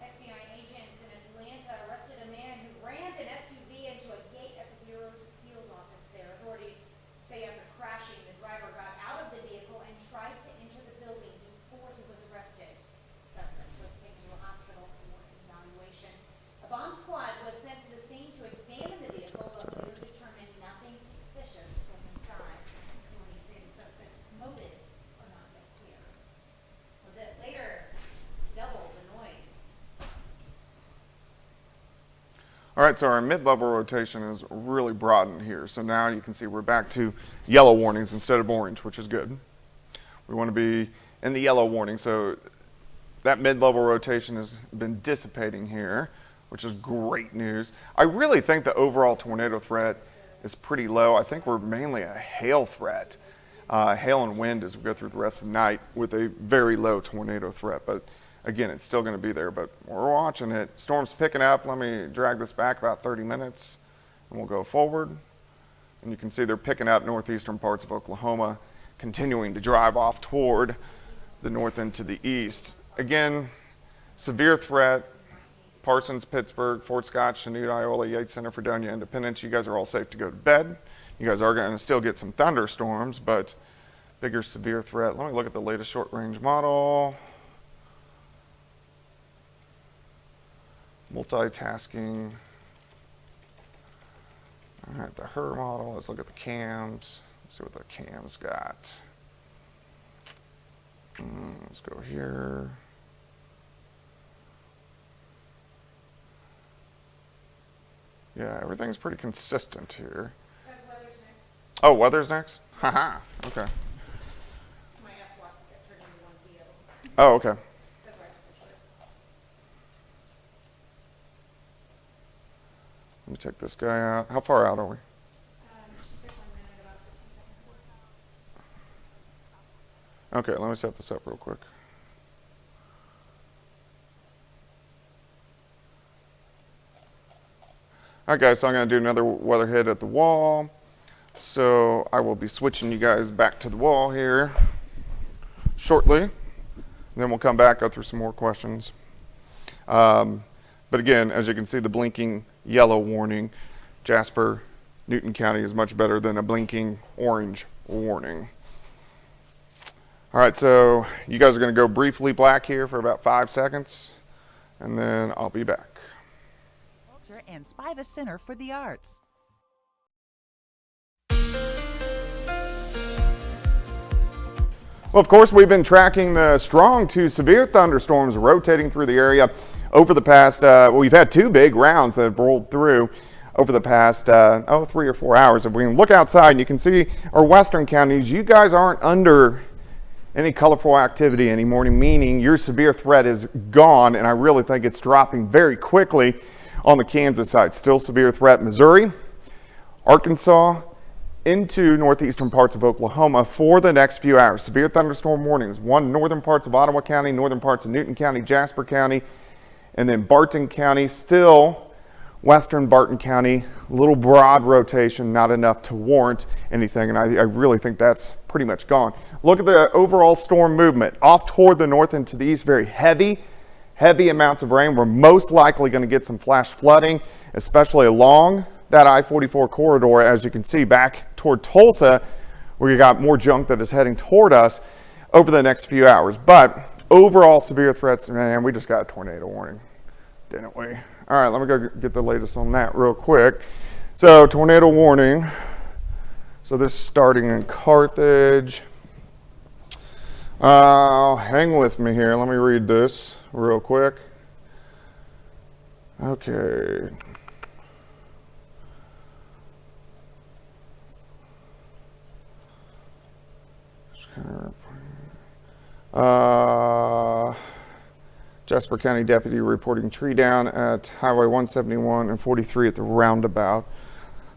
FBI agents in Atlanta arrested a man who rammed an SUV into a gate at the Bureau's field office there. Authorities say after crashing, the driver got out of the vehicle and tried to enter the building before he was arrested. The suspect was taken to a hospital for evaluation. A bomb squad was sent to the scene to examine the vehicle, but later determined nothing suspicious was inside. Authorities say the suspect's motives are not yet clear. That later double the noise. All right, so our mid-level rotation is really broadened here. So now you can see we're back to yellow warnings instead of orange, which is good. We want to be in the yellow warning. So that mid-level rotation has been dissipating here, which is great news. I really think the overall tornado threat is pretty low. I think we're mainly a hail threat. Hail and wind as we go through the rest of the night with a very low tornado threat. But again, it's still going to be there, but we're watching it. Storm's picking up. Let me drag this back about 30 minutes and we'll go forward. And you can see they're picking up northeastern parts of Oklahoma, continuing to drive off toward the north and to the east. Again, severe threat. Parsons, Pittsburgh, Fort Scott, Chanute, Iola, Yates Center, Fredonia, Independence. You guys are all safe to go to bed. You guys are going to still get some thunderstorms, but bigger severe threat. Let me look at the latest short range model. Multitasking. All right, the HER model. Let's look at the cams. Let's see what the cams got. Let's go here. Yeah, everything's pretty consistent here. Weather's next. Oh, weather's next? Haha, okay. My F-block got turned into one PO. Oh, okay. That's why I was so short. Let me take this guy out. How far out are we? She said 1 minute, about 15 seconds. Okay, let me set this up real quick. All right, guys, so I'm going to do another weather hit at the wall. So I will be switching you guys back to the wall here shortly. Then we'll come back, go through some more questions. But again, as you can see, the blinking yellow warning, Jasper, Newton County is much better than a blinking orange warning. All right, so you guys are going to go briefly black here for about 5 seconds, and then I'll be back. Culture and Spiva Center for the Arts. Well, of course, we've been tracking the strong to severe thunderstorms rotating through the area over the past, we've had 2 big rounds that have rolled through over the past, 3 or 4 hours. If we can look outside and you can see our western counties, you guys aren't under any colorful activity anymore, meaning your severe threat is gone, and I really think it's dropping very quickly on the Kansas side. Still severe threat Missouri, Arkansas, into northeastern parts of Oklahoma for the next few hours. Severe thunderstorm warnings, one northern parts of Ottawa County, northern parts of Newton County, Jasper County, and then Barton County. Still western Barton County, a little broad rotation, not enough to warrant anything, and I really think that's pretty much gone. Look at the overall storm movement. Off toward the north and to the east, very heavy amounts of rain. We're most likely going to get some flash flooding, especially along that I-44 corridor. As you can see, back toward Tulsa, where you got more junk that is heading toward us over the next few hours. But overall severe threats, man, we just got a tornado warning, didn't we? All right, let me go get the latest on that real quick. So tornado warning. So this is starting in Carthage. Hang with me here. Let me read this real quick. Okay. Jasper County deputy reporting tree down at Highway 171 and 43 at the roundabout.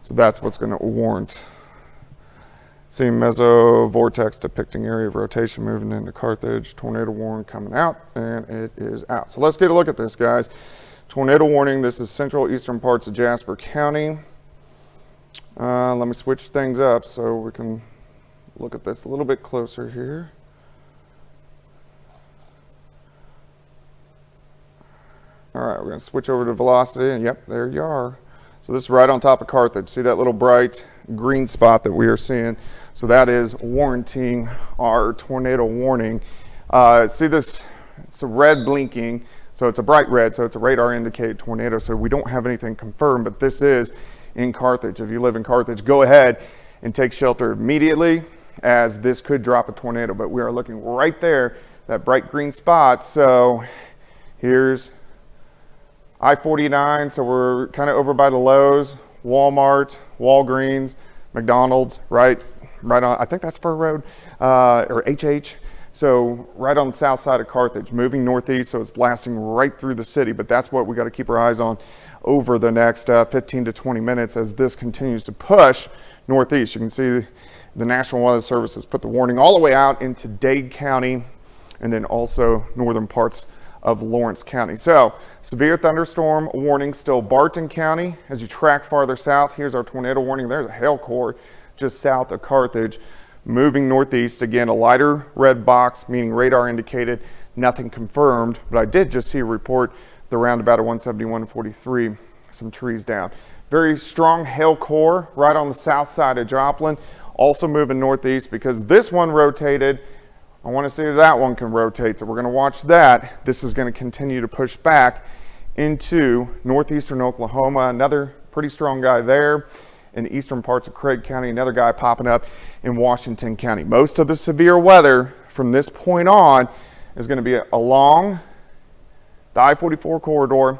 So that's what's going to warrant. Seeing mesovortex depicting area of rotation moving into Carthage. Tornado warning coming out, and it is out. So let's get a look at this, guys. Tornado warning. This is central eastern parts of Jasper County. Let me switch things up so we can look at this a little bit closer here. All right, we're going to switch over to velocity, and yep, there you are. So this is right on top of Carthage. See that little bright green spot that we are seeing? So that is warranting our tornado warning. See this? It's a red blinking, so it's a bright red, so it's a radar indicated tornado, so we don't have anything confirmed, but this is in Carthage. If you live in Carthage, go ahead and take shelter immediately, as this could drop a tornado, but we are looking right there, that bright green spot. So here's I-49, so we're kind of over by the Lowe's, Walmart, Walgreens, McDonald's, right on, I think that's Fur Road, or HH. So right on the south side of Carthage, moving northeast, so it's blasting right through the city, but that's what we got to keep our eyes on over the next 15 to 20 minutes as this continues to push northeast. You can see the National Weather Service has put the warning all the way out into Dade County and then also northern parts of Lawrence County. So severe thunderstorm warning still Barton County. As you track farther south, here's our tornado warning. There's a hail core just south of Carthage moving northeast. Again, a lighter red box, meaning radar indicated, nothing confirmed, but I did just see a report the roundabout at 171 and 43, some trees down. Very strong hail core right on the south side of Joplin, also moving northeast because this one rotated. I want to see if that one can rotate, so we're going to watch that. This is going to continue to push back into northeastern Oklahoma. Another pretty strong guy there in the eastern parts of Craig County. Another guy popping up in Washington County. Most of the severe weather from this point on is going to be along the I-44 corridor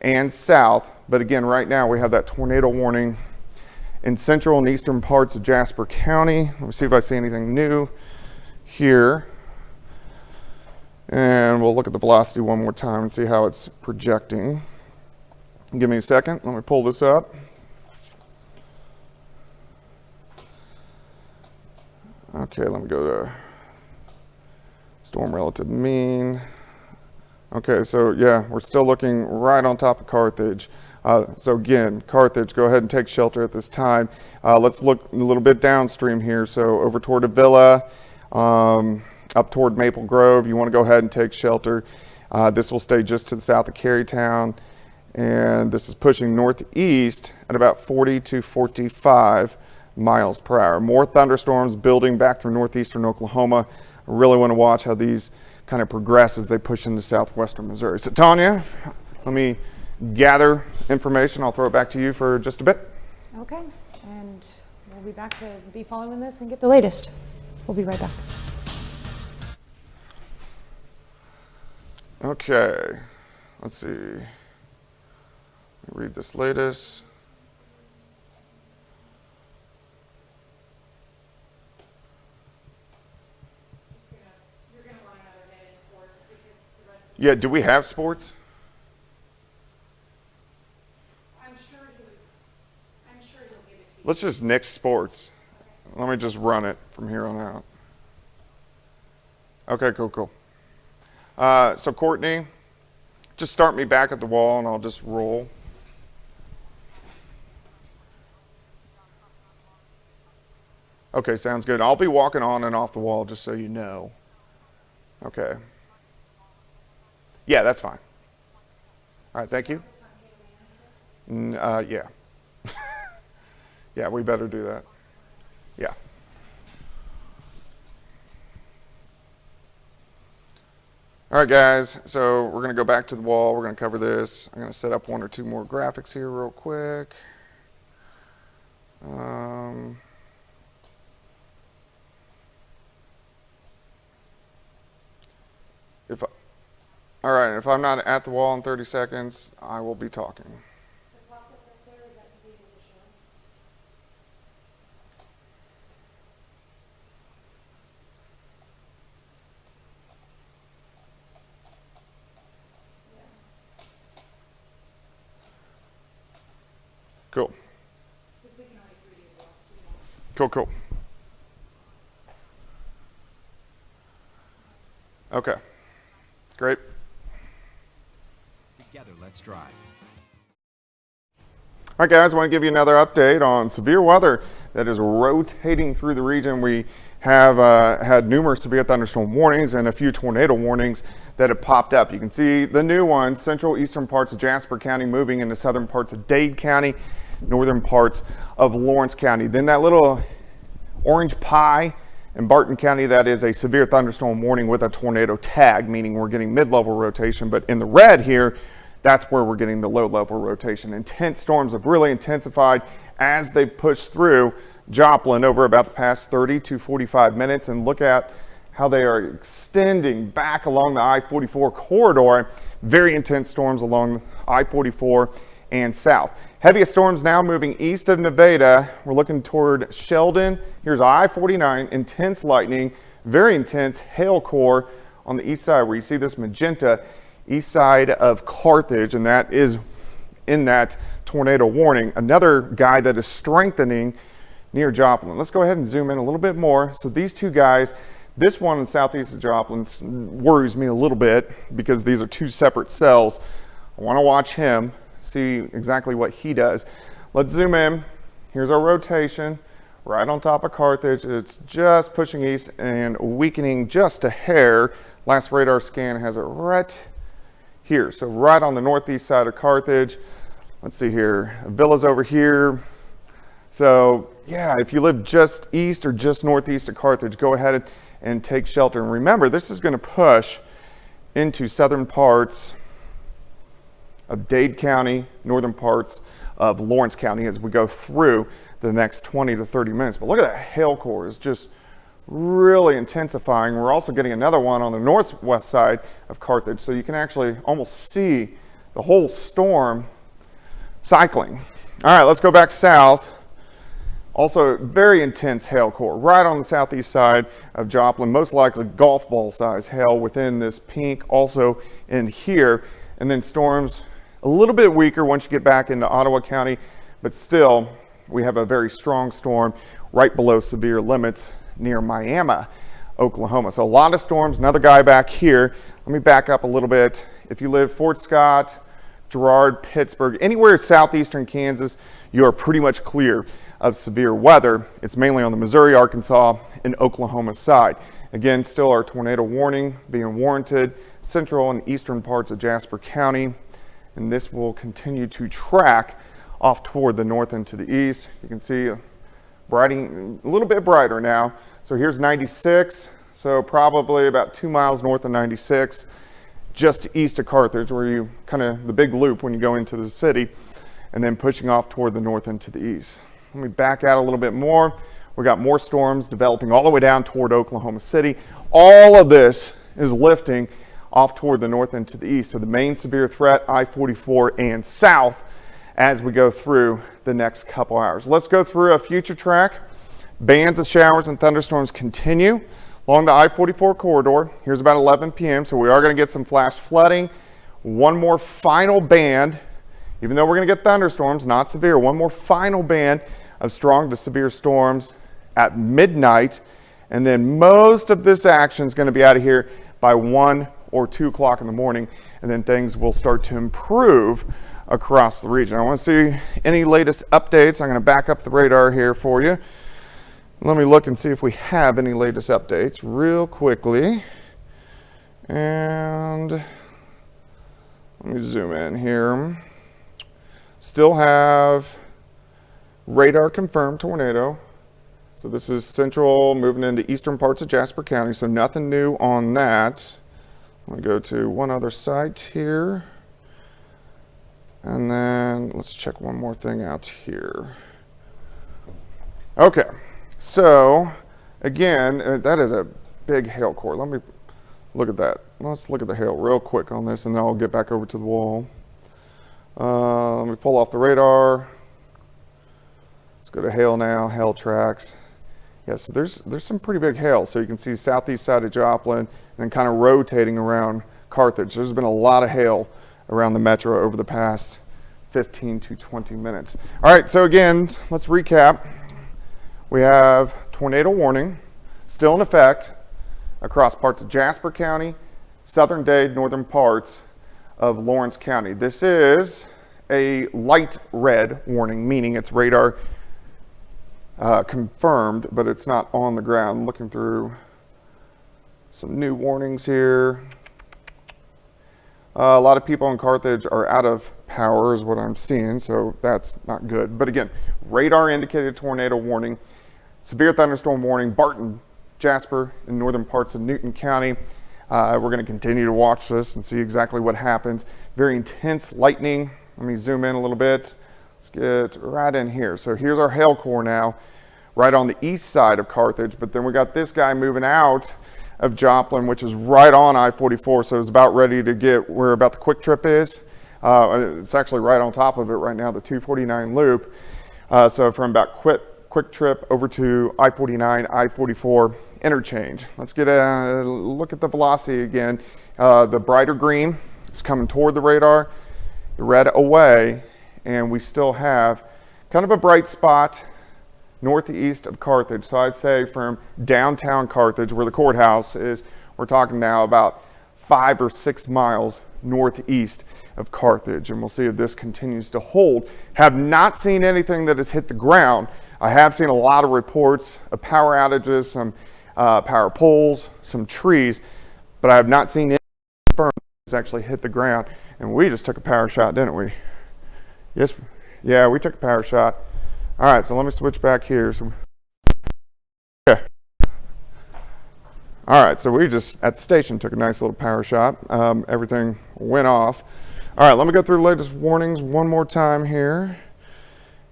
and south. But again, right now we have that tornado warning in central and eastern parts of Jasper County. Let me see if I see anything new here, and we'll look at the velocity one more time and see how it's projecting. Give me a second, let me pull this up. Okay, let me go to storm relative mean. Okay, so yeah, we're still looking right on top of Carthage. So again, Carthage, go ahead and take shelter at this time. Let's look a little bit downstream here. So over toward Avila, up toward Maple Grove, you want to go ahead and take shelter. This will stay just to the south of Carytown, and this is pushing northeast at about 40 to 45 miles per hour. More thunderstorms building back through northeastern Oklahoma. I really want to watch how these kind of progress as they push into southwestern Missouri. So Tanya, let me gather information. I'll throw it back to you for just a bit. Okay, and we'll be back to be following this and get the latest. We'll be right back. Okay, let's see. Let me read this latest. You're gonna want another day in sports because the rest of Yeah, do we have sports? I'm sure he'll give it to you. Let's just nix sports. Let me just run it from here on out. Okay, cool. So Courtney, just start me back at the wall and I'll just roll. Okay, sounds good. I'll be walking on and off the wall just so you know. Okay. Yeah, that's fine. All right, thank you. Yeah. Yeah, we better do that. Yeah. All right, guys, so we're going to go back to the wall. We're going to cover this. I'm going to set up 1 or 2 more graphics here real quick. All right, if I'm not at the wall in 30 seconds, I will be talking. Cool. Cool, cool. Okay. Great. Together, let's drive. All right, guys, I want to give you another update on severe weather that is rotating through the region. We have had numerous severe thunderstorm warnings and a few tornado warnings that have popped up. You can see the new ones, central eastern parts of Jasper County moving into southern parts of Dade County, northern parts of Lawrence County. Then that little orange pie in Barton County, that is a severe thunderstorm warning with a tornado tag, meaning we're getting mid-level rotation. But in the red here, that's where we're getting the low-level rotation. Intense storms have really intensified as they push through Joplin over about the past 30 to 45 minutes. And look at how they are extending back along the I-44 corridor. Very intense storms along I-44 and south. Heaviest storms now moving east of Nevada. We're looking toward Sheldon. Here's I-49, intense lightning, very intense hail core on the east side where you see this magenta east side of Carthage, and that is in that tornado warning. Another guy that is strengthening near Joplin. Let's go ahead and zoom in a little bit more. So these two guys, this one in southeast of Joplin worries me a little bit because these are two separate cells. I want to watch him, see exactly what he does. Let's zoom in. Here's our rotation right on top of Carthage. It's just pushing east and weakening just a hair. Last radar scan has it right here. So right on the northeast side of Carthage. Let's see here. Villa's over here. So yeah, if you live just east or just northeast of Carthage, go ahead and take shelter. And remember, this is going to push into southern parts of Dade County, northern parts of Lawrence County as we go through the next 20 to 30 minutes. But look at that hail core. It's just really intensifying. We're also getting another one on the northwest side of Carthage, so you can actually almost see the whole storm cycling. All right, let's go back south. Also, very intense hail core right on the southeast side of Joplin, most likely golf ball size hail within this pink, also in here. And then storms a little bit weaker once you get back into Ottawa County, but still we have a very strong storm right below severe limits near Miami, Oklahoma. So a lot of storms. Another guy back here. Let me back up a little bit. If you live Fort Scott, Girard, Pittsburgh, anywhere southeastern Kansas, you are pretty much clear of severe weather. It's mainly on the Missouri, Arkansas, and Oklahoma side. Again, still our tornado warning being warranted, central and eastern parts of Jasper County, and this will continue to track off toward the north and to the east. You can see brightening a little bit brighter now. So here's 96, so probably about 2 miles north of 96, just east of Carthage, where you kind of the big loop when you go into the city, and then pushing off toward the north and to the east. Let me back out a little bit more. We got more storms developing all the way down toward Oklahoma City. All of this is lifting off toward the north and to the east. So the main severe threat, I-44 and south, as we go through the next couple hours. Let's go through a future track. Bands of showers and thunderstorms continue along the I-44 corridor. Here's about 11 p.m., so we are going to get some flash flooding. One more final band, even though we're going to get thunderstorms, not severe, one more final band of strong to severe storms at midnight. And then most of this action is going to be out of here by 1 or 2 o'clock in the morning, and then things will start to improve across the region. I want to see any latest updates. I'm going to back up the radar here for you. Let me look and see if we have any latest updates real quickly. And let me zoom in here. Still have radar confirmed tornado. So this is central moving into eastern parts of Jasper County. So nothing new on that. Let me go to one other site here. And then let's check one more thing out here. Okay. So, again, that is a big hail core. Let me look at that. Let's look at the hail real quick on this, and then I'll get back over to the wall. Let me pull off the radar. Let's go to hail now, hail tracks. Yeah, so there's some pretty big hail. So you can see southeast side of Joplin, and then kind of rotating around Carthage. There's been a lot of hail around the metro over the past 15 to 20 minutes. All right, so again, let's recap. We have tornado warning still in effect across parts of Jasper County, southern Dade, northern parts of Lawrence County. This is a light red warning, meaning it's radar confirmed, but it's not on the ground. I'm looking through some new warnings here. A lot of people in Carthage are out of power is what I'm seeing, so that's not good. But again, radar indicated tornado warning. Severe thunderstorm warning, Barton, Jasper, and northern parts of Newton County. We're going to continue to watch this and see exactly what happens. Very intense lightning. Let me zoom in a little bit. Let's get right in here. So here's our hail core now, right on the east side of Carthage. But then we got this guy moving out of Joplin, which is right on I-44. So it's about ready to get where about the quick trip is. It's actually right on top of it right now, the 249 loop. So from about quick trip over to I-49, I-44 interchange. Let's get a look at the velocity again. The brighter green is coming toward the radar, the red away, and we still have kind of a bright spot northeast of Carthage. So I'd say from downtown Carthage, where the courthouse is, we're talking now about 5 or 6 miles northeast of Carthage, and we'll see if this continues to hold. Have not seen anything that has hit the ground. I have seen a lot of reports of power outages, some power poles, some trees, but I have not seen anything confirmed that's actually hit the ground. And we just took a power shot, didn't we? Yes, yeah, we took a power shot. All right, so let me switch back here. So, yeah. All right, so we just, at the station, took a nice little power shot. Everything went off. All right, let me go through the latest warnings one more time here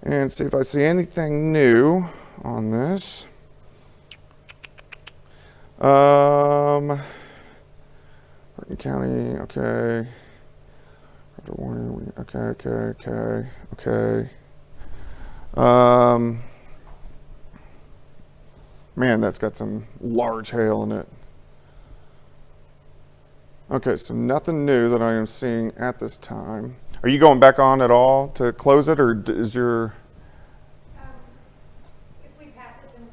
and see if I see anything new on this. Barton County, okay. Warning, okay. Man, that's got some large hail in it. Okay, so nothing new that I am seeing at this time. Are you going back on at all to close it, or is your... If we pass it, then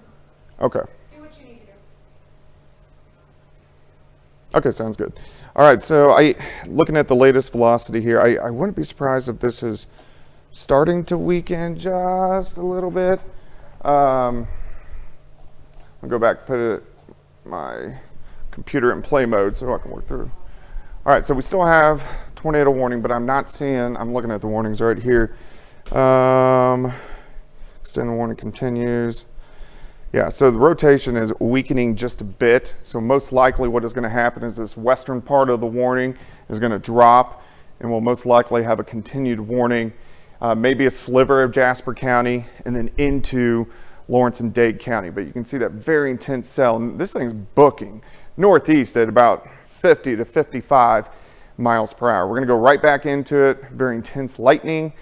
Okay. do what you need to do. Okay, sounds good. All right, so looking at the latest velocity here, I wouldn't be surprised if this is starting to weaken just a little bit. I'll go back, put my computer in play mode so I can work through. All right, so we still have tornado warning, but I'm not seeing, I'm looking at the warnings right here. Extended warning continues. Yeah, so the rotation is weakening just a bit. So most likely what is going to happen is this western part of the warning is going to drop, and we'll most likely have a continued warning, maybe a sliver of Jasper County, and then into Lawrence and Dade County. But you can see that very intense cell, and this thing's booking northeast at about 50 to 55 miles per hour. We're going to go right back into it. Very intense lightning,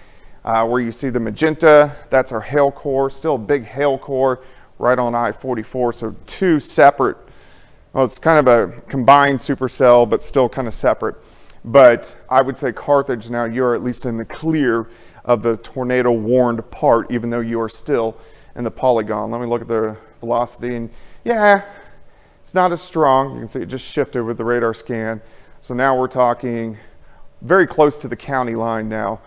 where you see the magenta, that's our hail core, still a big hail core right on I-44. So two separate, well, it's kind of a combined supercell, but still kind of separate. But I would say Carthage now, you're at least in the clear of the tornado warned part, even though you are still in the polygon. Let me look at the velocity, and yeah, it's not as strong. You can see it just shifted with the radar scan. So now we're talking very close to the county line now,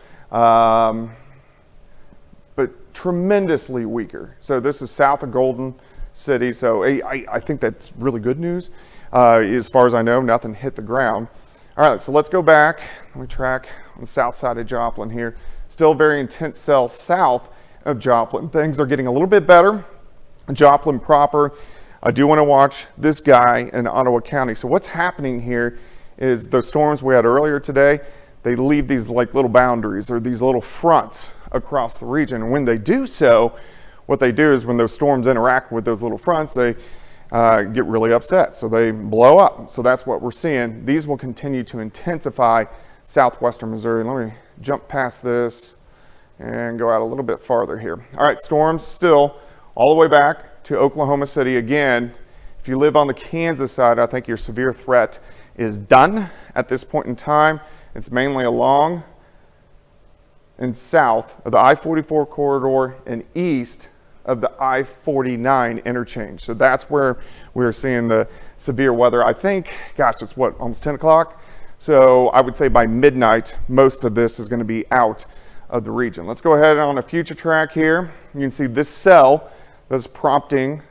but tremendously weaker. So this is south of Golden, City. So I think that's really good news. As far as I know, nothing hit the ground. All right, so let's go back. Let me track on the south side of Joplin here. Still very intense cell south of Joplin. Things are getting a little bit better. Joplin proper. I do want to watch this guy in Ottawa County. So what's happening here is those storms we had earlier today, they leave these like little boundaries or these little fronts across the region. And when they do so, what they do is when those storms interact with those little fronts, they get really upset. So they blow up. So that's what we're seeing. These will continue to intensify southwestern Missouri. Let me jump past this and go out a little bit farther here. All right, storms still all the way back to Oklahoma City. Again, if you live on the Kansas side, I think your severe threat is done at this point in time. It's mainly along and south of the I-44 corridor and east of the I-49 interchange. So that's where we're seeing the severe weather. I think, gosh, it's what, almost 10 o'clock? So I would say by midnight, most of this is going to be out of the region. Let's go ahead on a future track here. You can see this cell that's prompting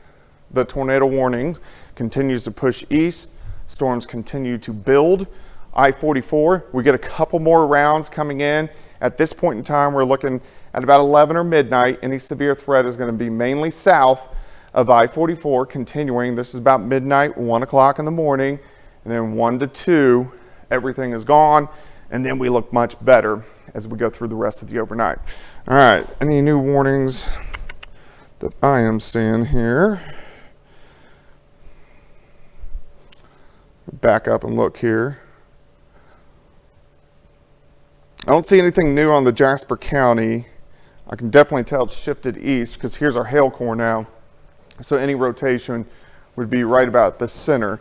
the tornado warnings continues to push east. Storms continue to build. I-44, we get a couple more rounds coming in. At this point in time, we're looking at about 11 or midnight. Any severe threat is going to be mainly south of I-44 continuing. This is about midnight, 1 o'clock in the morning, and then 1 to 2, everything is gone, and then we look much better as we go through the rest of the overnight. All right, any new warnings that I am seeing here? Back up and look here. I don't see anything new on the Jasper County. I can definitely tell it's shifted east because here's our hail core now. So any rotation would be right about the center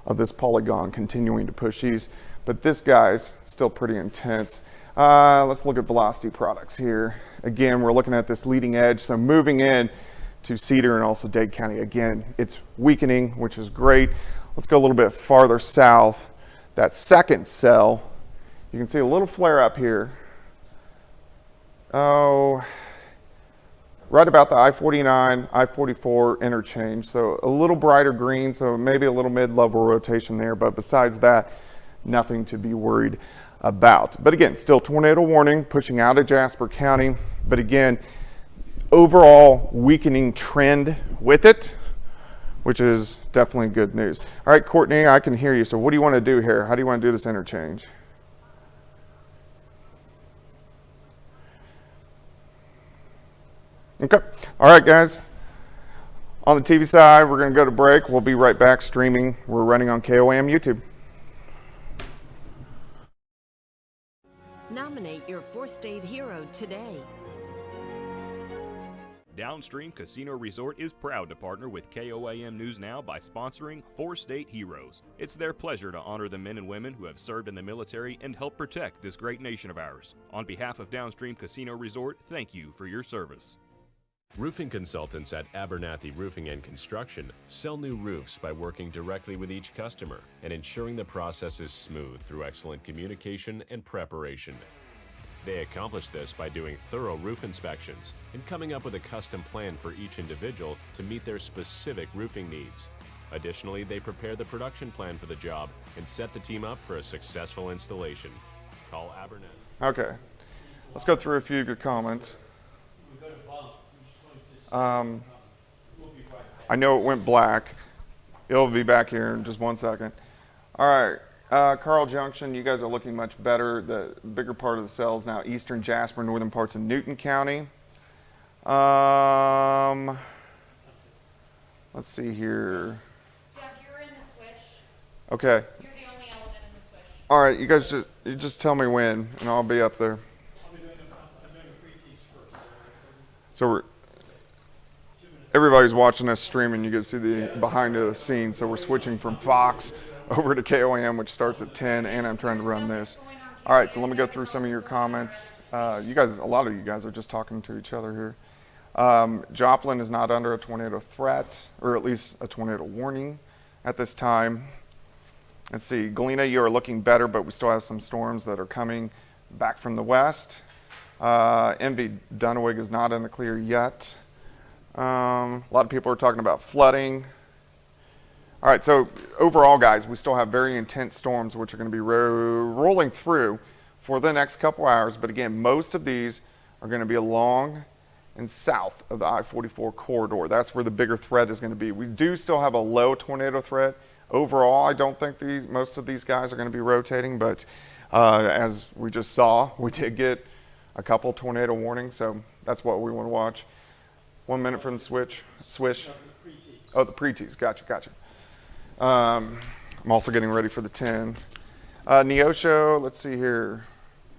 of this polygon continuing to push east. But this guy's still pretty intense. Let's look at velocity products here. Again, we're looking at this leading edge. So moving in to Cedar and also Dade County. Again, it's weakening, which is great. Let's go a little bit farther south. That second cell, you can see a little flare up here. Oh, right about the I-49, I-44 interchange. So a little brighter green, so maybe a little mid-level rotation there. But besides that, nothing to be worried about. But again, still tornado warning pushing out of Jasper County. But again, overall weakening trend with it, which is definitely good news. All right, Courtney, I can hear you. So what do you want to do here? How do you want to do this interchange? Okay. All right, guys. On the TV side, we're going to go to break. We'll be right back streaming. We're running on KOAM YouTube. Nominate your four-state hero today. Downstream Casino Resort is proud to partner with KOAM News Now by sponsoring 4 State Heroes. It's their pleasure to honor the men and women who have served in the military and helped protect this great nation of ours. On behalf of Downstream Casino Resort, thank you for your service. Roofing consultants at Abernathy Roofing and Construction sell new roofs by working directly with each customer and ensuring the process is smooth through excellent communication and preparation. They accomplish this by doing thorough roof inspections and coming up with a custom plan for each individual to meet their specific roofing needs. Additionally, they prepare the production plan for the job and set the team up for a successful installation. Call Abernathy. Okay, let's go through a few of your comments. I know it went black. It'll be back here in just 1 second. All right, Carl Junction, you guys are looking much better. The bigger part of the cell is now eastern Jasper, northern parts of Newton County. Let's see here. Jeff, you're in the switch. Okay. You're the only element in the switch. All right, you guys just tell me when, and I'll be up there. I'm doing the pre-tease first. So everybody's watching us streaming. You can see the behind the scenes. So we're switching from Fox over to KOAM, which starts at 10, and I'm trying to run this. All right, so let me go through some of your comments. You guys, a lot of you guys are just talking to each other here. Joplin is not under a tornado threat, or at least a tornado warning at this time. Let's see, Galena, you are looking better, but we still have some storms that are coming back from the west. Envy Dunawig is not in the clear yet. A lot of people are talking about flooding. All right, so overall, guys, we still have very intense storms which are going to be rolling through for the next couple hours. But again, most of these are going to be along and south of the I-44 corridor. That's where the bigger threat is going to be. We do still have a low tornado threat. Overall, I don't think most of these guys are going to be rotating, but as we just saw, we did get a couple tornado warnings, so that's what we want to watch. 1 minute from swish. Oh, the pre-tees. Gotcha. I'm also getting ready for the 10. Neosho, let's see here.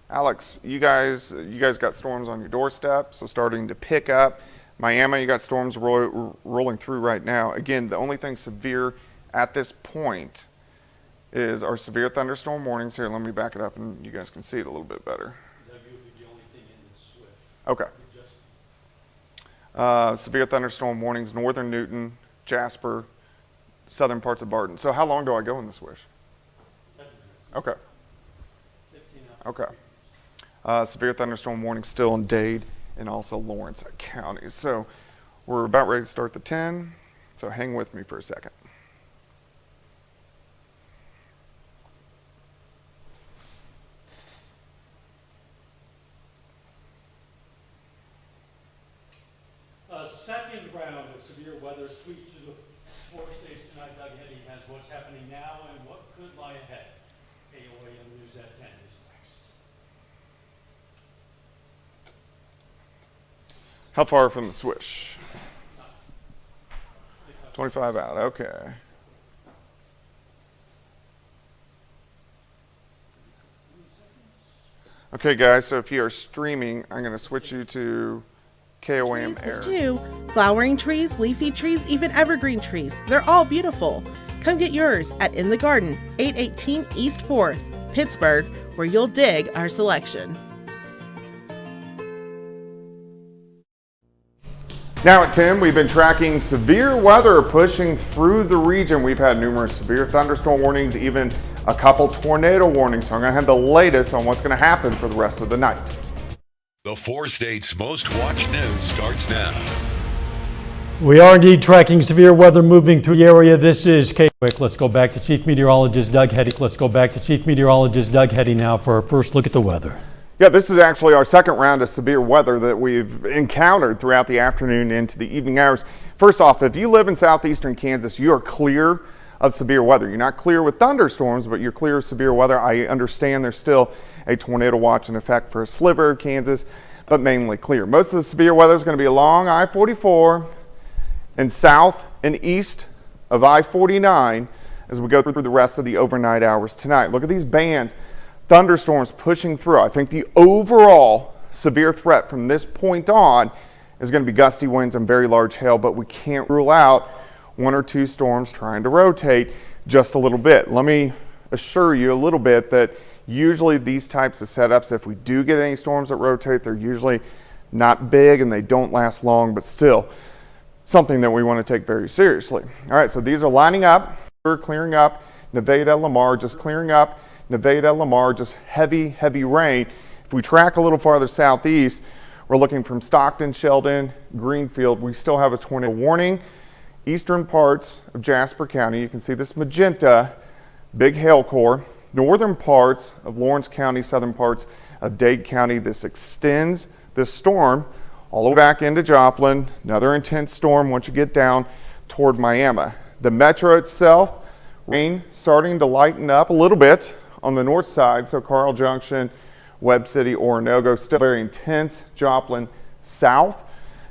Alex, you guys got storms on your doorstep, so starting to pick up. Miami, you got storms rolling through right now. Again, the only thing severe at this point is our severe thunderstorm warnings. Here, let me back it up and you guys can see it a little bit better. That would be the only thing in the switch. Okay. Severe thunderstorm warnings, northern Newton, Jasper, southern parts of Barton. So how long do I go in the swish? 10 minutes. Okay. 15 hours. Okay. Severe thunderstorm warning still in Dade and also Lawrence counties. So we're about ready to start the 10. So hang with me for a second. Second round of severe weather sweeps through the 4 states tonight. Doug Heading has what's happening now and what could lie ahead. KOAM News at 10 is next. How far from the swish? 25 out, okay. Okay guys, so if you are streaming, I'm going to switch you to KOAM air. Too. Flowering trees, leafy trees, even evergreen trees. They're all beautiful. Come get yours at In the Garden, 818 East 4th, Pittsburgh, where you'll dig our selection. Now at 10, we've been tracking severe weather pushing through the region. We've had numerous severe thunderstorm warnings, even a couple tornado warnings. So I'm going to have the latest on what's going to happen for the rest of the night. The 4 states' most watched news starts now. We are indeed tracking severe weather moving through the area. This is Quick. Let's go back to Chief Meteorologist Doug Heading. Now for our first look at the weather. Yeah, this is actually our second round of severe weather that we've encountered throughout the afternoon into the evening hours. First off, if you live in southeastern Kansas, you are clear of severe weather. You're not clear with thunderstorms, but you're clear of severe weather. I understand there's still a tornado watch in effect for a sliver of Kansas, but mainly clear. Most of the severe weather is going to be along I-44 and south and east of I-49 as we go through the rest of the overnight hours tonight. Look at these bands, thunderstorms pushing through. I think the overall severe threat from this point on is going to be gusty winds and very large hail, but we can't rule out 1 or 2 storms trying to rotate just a little bit. Let me assure you a little bit that usually these types of setups, if we do get any storms that rotate, they're usually not big and they don't last long, but still something that we want to take very seriously. All right, so these are lining up. We're clearing up. Nevada, Lamar just clearing up. Nevada, Lamar just heavy rain. If we track a little farther southeast, we're looking from Stockton, Sheldon, Greenfield. We still have a tornado warning. Eastern parts of Jasper County, you can see this magenta, big hail core. Northern parts of Lawrence County, southern parts of Dade County. This extends this storm all the way back into Joplin. Another intense storm once you get down toward Miami. The metro itself, rain starting to lighten up a little bit on the north side. So Carl Junction, Webb City, Oronogo, still very intense. Joplin south,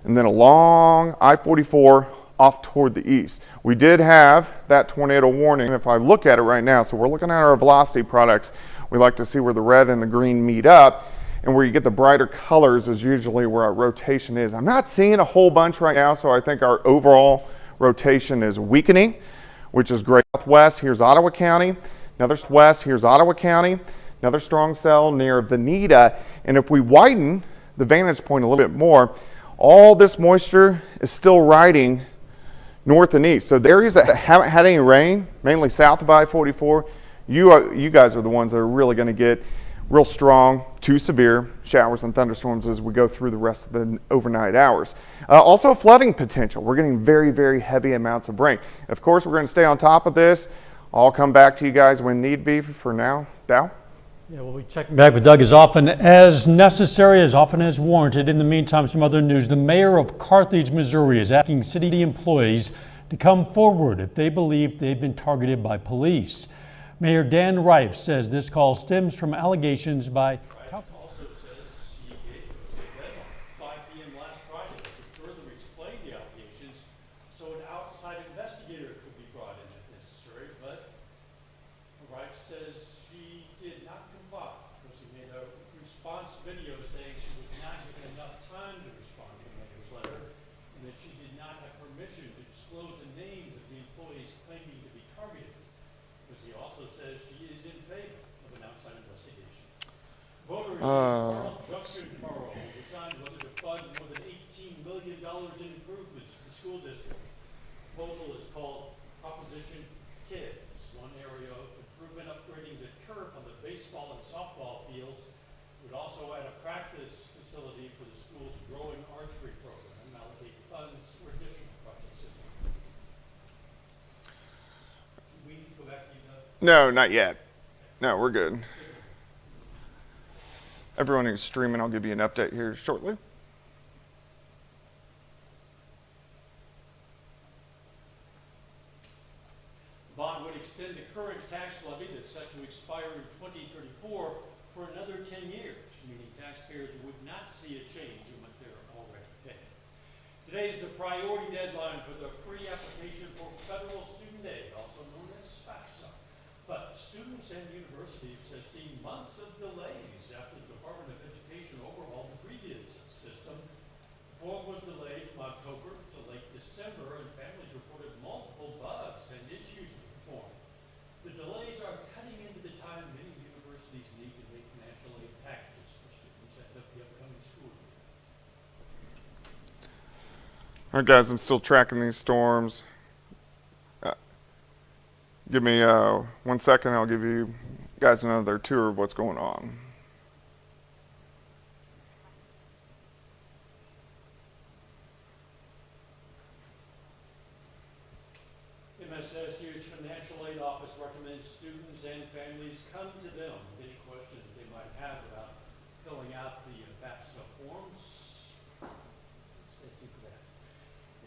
and then along I-44 off toward the east. We did have that tornado warning. If I look at it right now, so we're looking at our velocity products, we like to see where the red and the green meet up, and where you get the brighter colors is usually where our rotation is. I'm not seeing a whole bunch right now, so I think our overall rotation is weakening, which is great. Southwest, here's Ottawa County. Another west, here's Ottawa County. Another strong cell near Veneta. And if we widen the vantage point a little bit more, all this moisture is still riding north and east. So the areas that haven't had any rain, mainly south of I-44, you guys are the ones that are really going to get real strong to severe showers and thunderstorms as we go through the rest of the overnight hours. Also flooding potential. We're getting very, very heavy amounts of rain. Of course, we're going to stay on top of this. I'll come back to you guys when need be. For now, Dow? Yeah, we'll be checking back with Doug as often as necessary, as often as warranted. In the meantime, some other news. The mayor of Carthage, Missouri is asking city employees to come forward if they believe they've been targeted by police. Mayor Dan Reif says this call stems from allegations by council. Also says he gave us a deadline, 5 p.m. last Friday, to further explain the allegations so an outside investigator could be brought in if necessary, but Reif says she did not comply because he made a response video saying she was not given enough time to respond to the mayor's letter and that she did not have permission to disclose the names of the employees claiming to be targeted. Because he also says she is in favor of an outside investigation. Voters in Carl Junction tomorrow will decide whether to fund more than $18 million in improvements for the school district. The proposal is called Proposition Kids. One area of improvement upgrading the turf on the baseball and softball fields would also add a practice facility for the school's growing archery program and allocate funds for additional projects. We need to go back to you, Doug. No, not yet. No, we're good. Everyone who's streaming, I'll give you an update here shortly. The bond would extend the current tax levy that's set to expire in 2034 for another 10 years, meaning taxpayers would not see a change in what they're already paying. Today is the priority deadline for the free application for federal student aid, also known as FAFSA. But students and universities have seen months of delays after the Department of Education overhauled the previous system. The form was delayed from October to late December, and families reported multiple bugs and issues with the form. The delays are cutting into the time many universities need to make financial aid packages for students ahead of the upcoming school year. All right, guys, I'm still tracking these storms. Give me 1 second. I'll give you guys another tour of what's going on. MSSU's Financial Aid Office recommends students and families come to them with any questions they might have about filling out the FAFSA forms. Stay tuned for that.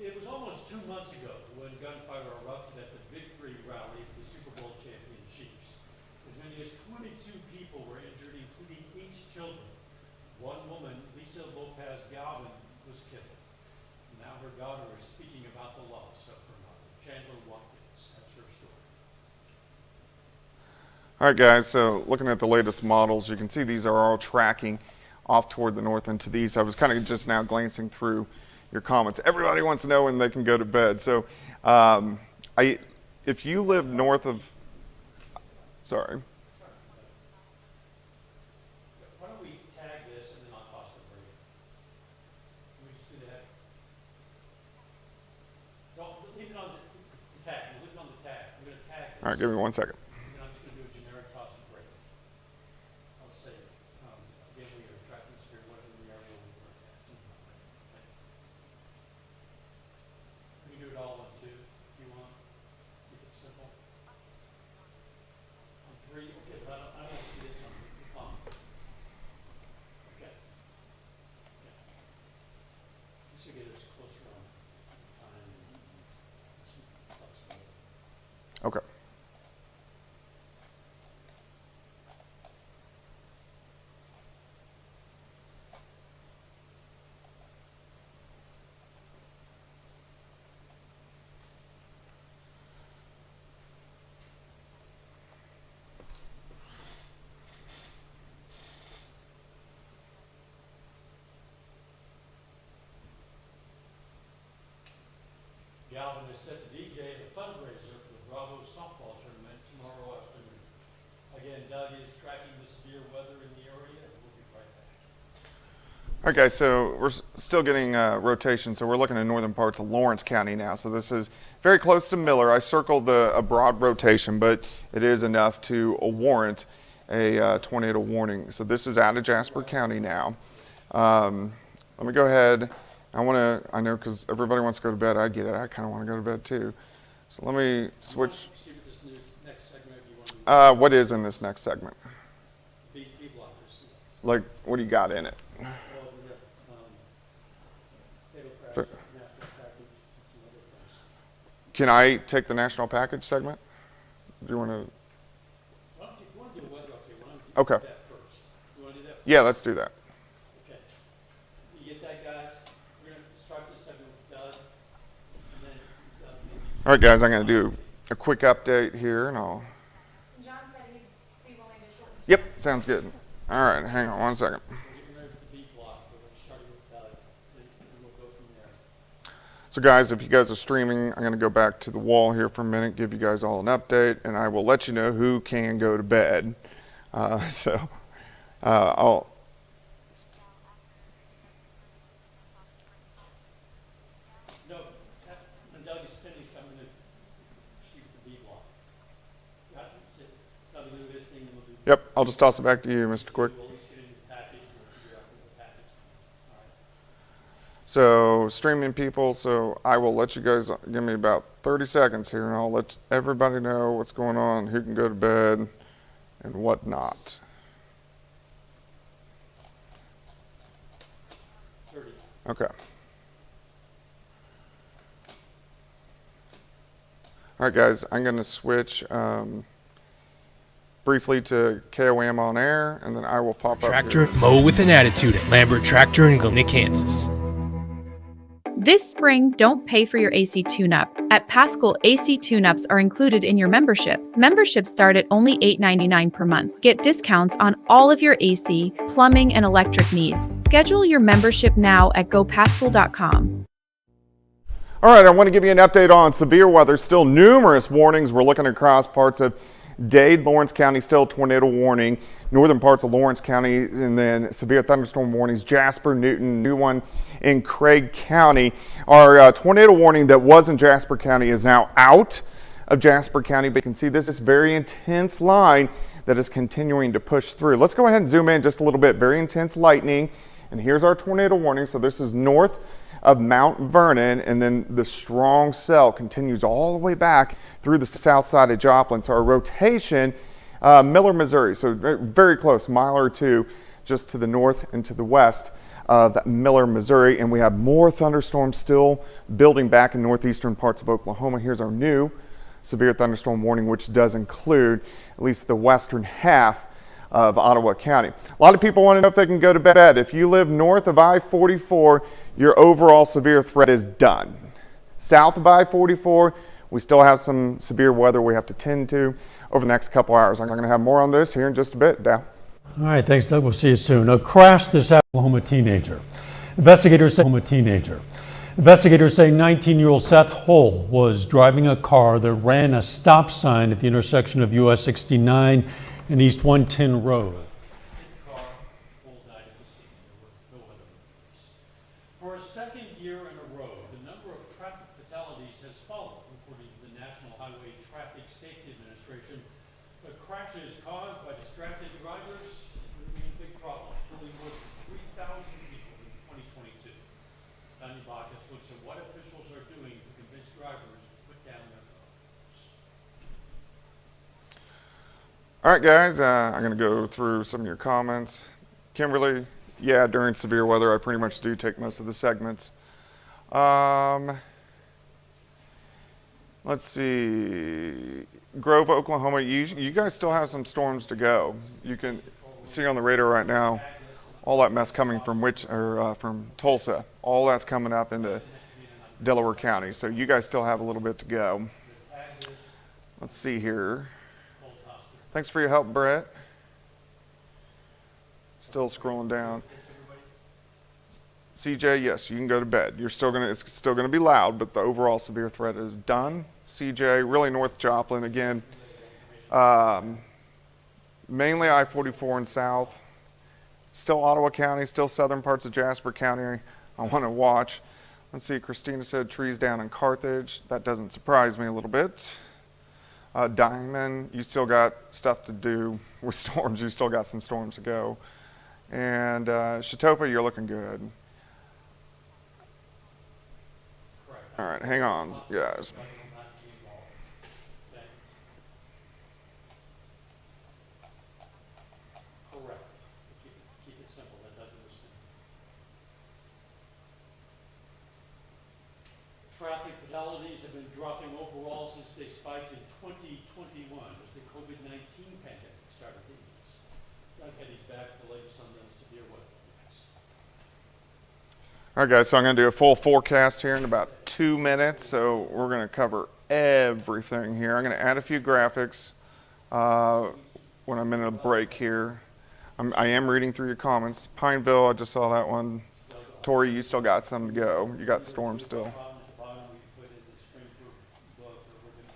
It was almost 2 months ago when gunfire erupted at the victory rally for the Super Bowl champion Chiefs. As many as 22 people were injured, including 8 children. One woman, Lisa Lopez Galvin, was killed. Now her daughter is speaking about the loss of her mother. Chandler Watkins, that's her story. All right, guys, so looking at the latest models, you can see these are all tracking off toward the north and to the east. I was kind of just now glancing through your comments. Everybody wants to know when they can go to bed. So if you live north of, sorry. Why don't we tag this and then I'll toss the break. Can we just do that? Don't leave it on the tag. Leave it on the tag. I'm going to tag this. All right, give me 1 second. And then I'm just going to do a generic toss and break. I'll say, again, we are tracking severe weather in the area we work at. We can do it all on 2 if you want. Keep it simple. On 3, okay, but I don't see this on the phone. Okay. This will get us closer on time and some flexibility. Okay. Galvin is set to DJ at a fundraiser for the Bravo softball tournament tomorrow afternoon. Again, Doug is tracking the severe weather in the area, and we'll be right back. Okay, so we're still getting rotation, so we're looking at northern parts of Lawrence County now. So this is very close to Miller. I circled a broad rotation, but it is enough to warrant a tornado warning. So this is out of Jasper County now. Let me go ahead. I know because everybody wants to go to bed. I get it. I kind of want to go to bed too. So let me switch. What is in this next segment? Like, what do you got in it? Can I take the national package segment? Do you want to? Okay. Yeah, let's do that. Okay. You get that, guys? We're going to start this segment with Doug. And then All right, guys, I'm going to do a quick update here, and I'll. John said he'd be willing to shorten. Yep, sounds good. All right, hang on one second. So guys, if you guys are streaming, I'm going to go back to the wall here for a minute, give you guys all an update, and I will let you know who can go to bed. I'll. No, when Doug is finished, I'm going to shoot the B block. Doug will do this thing, and we'll do. Yep, I'll just toss it back to you, Mr. Quick. So streaming people, so I will let you guys, give me about 30 seconds here, and I'll let everybody know what's going on, who can go to bed and whatnot. 30. Okay. All right, guys, I'm going to switch briefly to KOM on air, and then I will pop up Tractor here. mow with an attitude at Lambert Tractor in Galena, Kansas. This spring, don't pay for your AC tune-up. At Pascal, AC tune-ups are included in your membership. Memberships start at only $8.99 per month. Get discounts on all of your AC, plumbing, and electric needs. Schedule your membership now at gopascal.com. All right, I want to give you an update on severe weather. Still numerous warnings. We're looking across parts of Dade, Lawrence County, still tornado warning. Northern parts of Lawrence County, and then severe thunderstorm warnings. Jasper, Newton, new one in Craig County. Our tornado warning that was in Jasper County is now out of Jasper County, but you can see this very intense line that is continuing to push through. Let's go ahead and zoom in just a little bit. Very intense lightning, and here's our tornado warning. So this is north of Mount Vernon, and then the strong cell continues all the way back through the south side of Joplin. So our rotation, Miller, Missouri, so very close, mile or two just to the north and to the west of Miller, Missouri, and we have more thunderstorms still building back in northeastern parts of Oklahoma. Here's our new severe thunderstorm warning, which does include at least the western half of Ottawa County. A lot of people want to know if they can go to bed. If you live north of I-44, your overall severe threat is done. South of I-44, we still have some severe weather we have to tend to over the next couple hours. I'm going to have more on this here in just a bit. Dow. All right, thanks, Doug. We'll see you soon. A crash this Oklahoma teenager. Investigators say 19-year-old Seth Hull was driving a car that ran a stop sign at the intersection of US 69 and East 110 Road. For a second year in a row, the number of traffic fatalities has fallen, according to the National Highway Traffic Safety Administration. The crashes caused by distracted drivers remain a big problem, killing more than 3,000 people in 2022. Tanya Bacchus looks at what officials are doing to convince drivers to put down their phones. All right, guys, I'm going to go through some of your comments. Kimberly, yeah, during severe weather, I pretty much do take most of the segments. Let's see. Grove, Oklahoma, you guys still have some storms to go. You can see on the radar right now all that mess coming from from Tulsa. All that's coming up into Delaware County. So you guys still have a little bit to go. Let's see here. Thanks for your help, Brett. Still scrolling down. CJ, yes, you can go to bed. It's still gonna be loud, but the overall severe threat is done. CJ, really North Joplin again. Mainly I-44 and south. Still Ottawa County, still southern parts of Jasper County. I want to watch. Let's see, Christina said trees down in Carthage. That doesn't surprise me a little bit. Diamond, you still got stuff to do with storms. You still got some storms to go. And Chitopa, you're looking good. All right, hang on, guys. Correct. Keep it simple. That doesn't understand. Traffic fatalities have been dropping overall since they spiked in 2021 as the COVID-19 pandemic started hitting us. Doug Eddie's back with the latest on the severe weather. All right, guys, so I'm going to do a full forecast here in about 2 minutes. So we're going to cover everything here. I'm going to add a few graphics when I'm in a break here. I am reading through your comments. Pineville, I just saw that one. Tori, you still got some to go. You got storm still.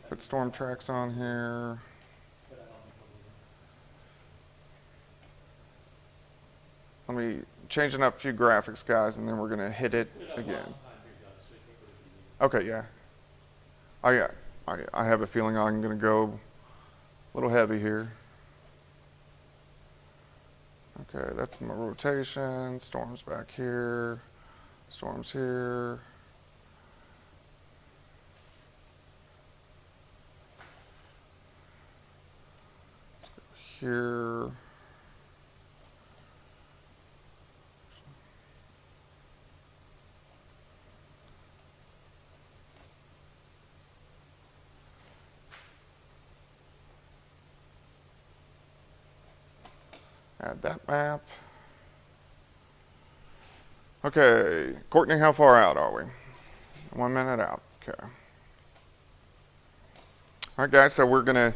Put storm tracks on here. Let me changing up a few graphics, guys, and then we're gonna hit it again. Okay, yeah. I have a feeling I'm gonna go a little heavy here. Okay, that's my rotation. Storms back here. Storms here. Let's go here. Add that map. Okay, Courtney, how far out are we? 1 minute out, okay. All right, guys, so we're gonna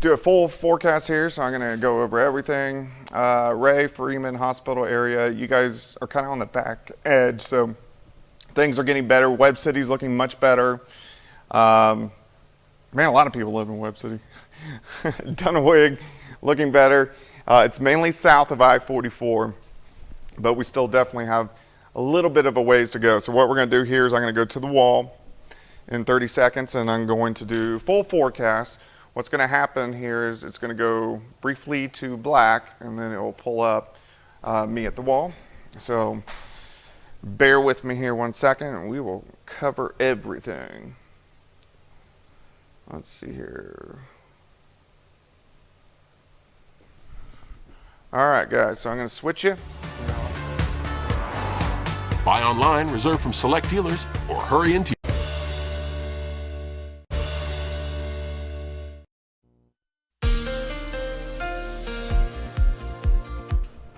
do a full forecast here, so I'm gonna go over everything. Ray, Freeman Hospital area, you guys are kind of on the back edge, so things are getting better. Webb City's looking much better. Man, a lot of people live in Webb City. Dunawig, looking better. It's mainly south of I-44, but we still definitely have a little bit of a ways to go. So what we're going to do here is I'm going to go to the wall in 30 seconds, and I'm going to do full forecast. What's going to happen here is it's going to go briefly to black, and then it will pull up me at the wall. So bear with me here 1 second, and we will cover everything. Let's see here. All right, guys, so I'm going to switch you. Buy online, reserve from select dealers, or hurry into.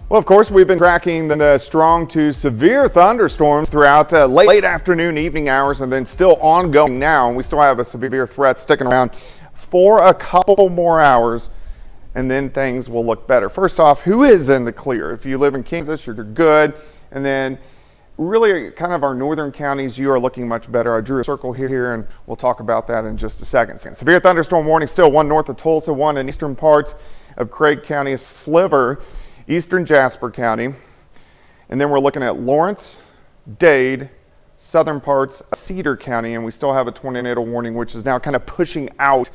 Well, of course, we've been tracking the strong to severe thunderstorms throughout late afternoon, evening hours, and then still ongoing now. And we still have a severe threat sticking around for a couple more hours, and then things will look better. First off, who is in the clear? If you live in Kansas, you're good. And then really kind of our northern counties, you are looking much better. I drew a circle here, and we'll talk about that in just a second. Severe thunderstorm warning still, one north of Tulsa, one in eastern parts of Craig County, a sliver, eastern Jasper County. And then we're looking at Lawrence, Dade, southern parts of Cedar County, and we still have a tornado warning, which is now kind of pushing out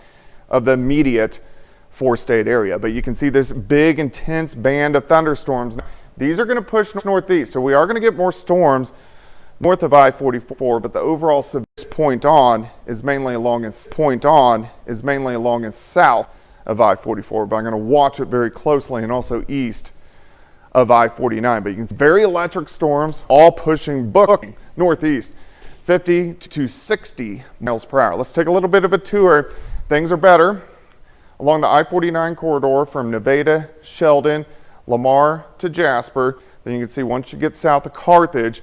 of the immediate four-state area. But you can see this big, intense band of thunderstorms. These are going to push northeast, so we are going to get more storms north of I-44, but the overall point on is mainly along and south of I-44. But I'm going to watch it very closely, and also east of I-49. But you can see very electric storms, all pushing northeast, 50 to 60 miles per hour. Let's take a little bit of a tour. Things are better along the I-49 corridor from Nevada, Sheldon, Lamar to Jasper. Then you can see once you get south of Carthage,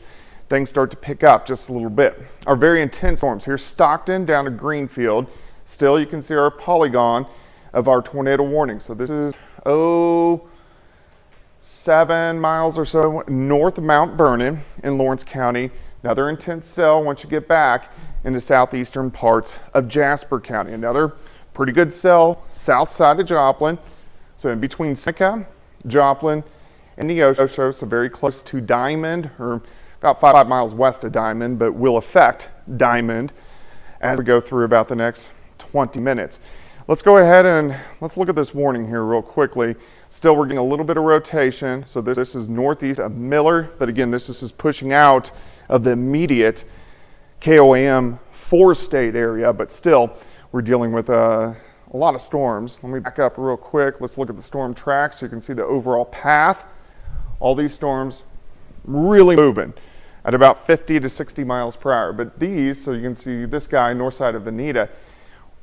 things start to pick up just a little bit. Our very intense storms here, Stockton down to Greenfield. Still, you can see our polygon of our tornado warning. So this is 7 miles or so north of Mount Vernon in Lawrence County. Another intense cell once you get back into southeastern parts of Jasper County. Another pretty good cell south side of Joplin. So in between Seneca, Joplin, and Neosho, so very close to Diamond, or about 5 miles west of Diamond, but will affect Diamond as we go through about the next 20 minutes. Let's go ahead and let's look at this warning here real quickly. Still, we're getting a little bit of rotation. So this is northeast of Miller, but again, this is pushing out of the immediate KOAM 4-state area, but still, we're dealing with a lot of storms. Let me back up real quick. Let's look at the storm track so you can see the overall path. All these storms really moving at about 50 to 60 miles per hour. But these, so you can see this guy north side of Veneta,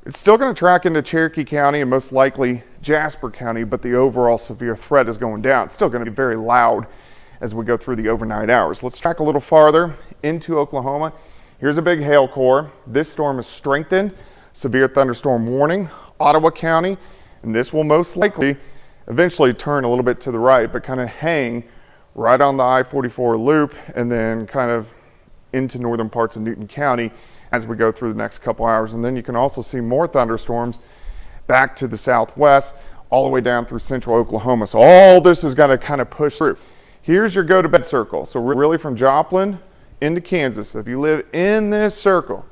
it's still going to track into Cherokee County and most likely Jasper County, but the overall severe threat is going down. It's still going to be very loud as we go through the overnight hours. Let's track a little farther into Oklahoma. Here's a big hail core. This storm is strengthened. Severe thunderstorm warning, Ottawa County, and this will most likely eventually turn a little bit to the right, but kind of hang right on the I-44 loop and then kind of into northern parts of Newton County as we go through the next couple hours. And then you can also see more thunderstorms back to the southwest, all the way down through central Oklahoma. So all this is going to kind of push through. Here's your go-to-bed circle. So really from Joplin into Kansas. So if you live in this circle,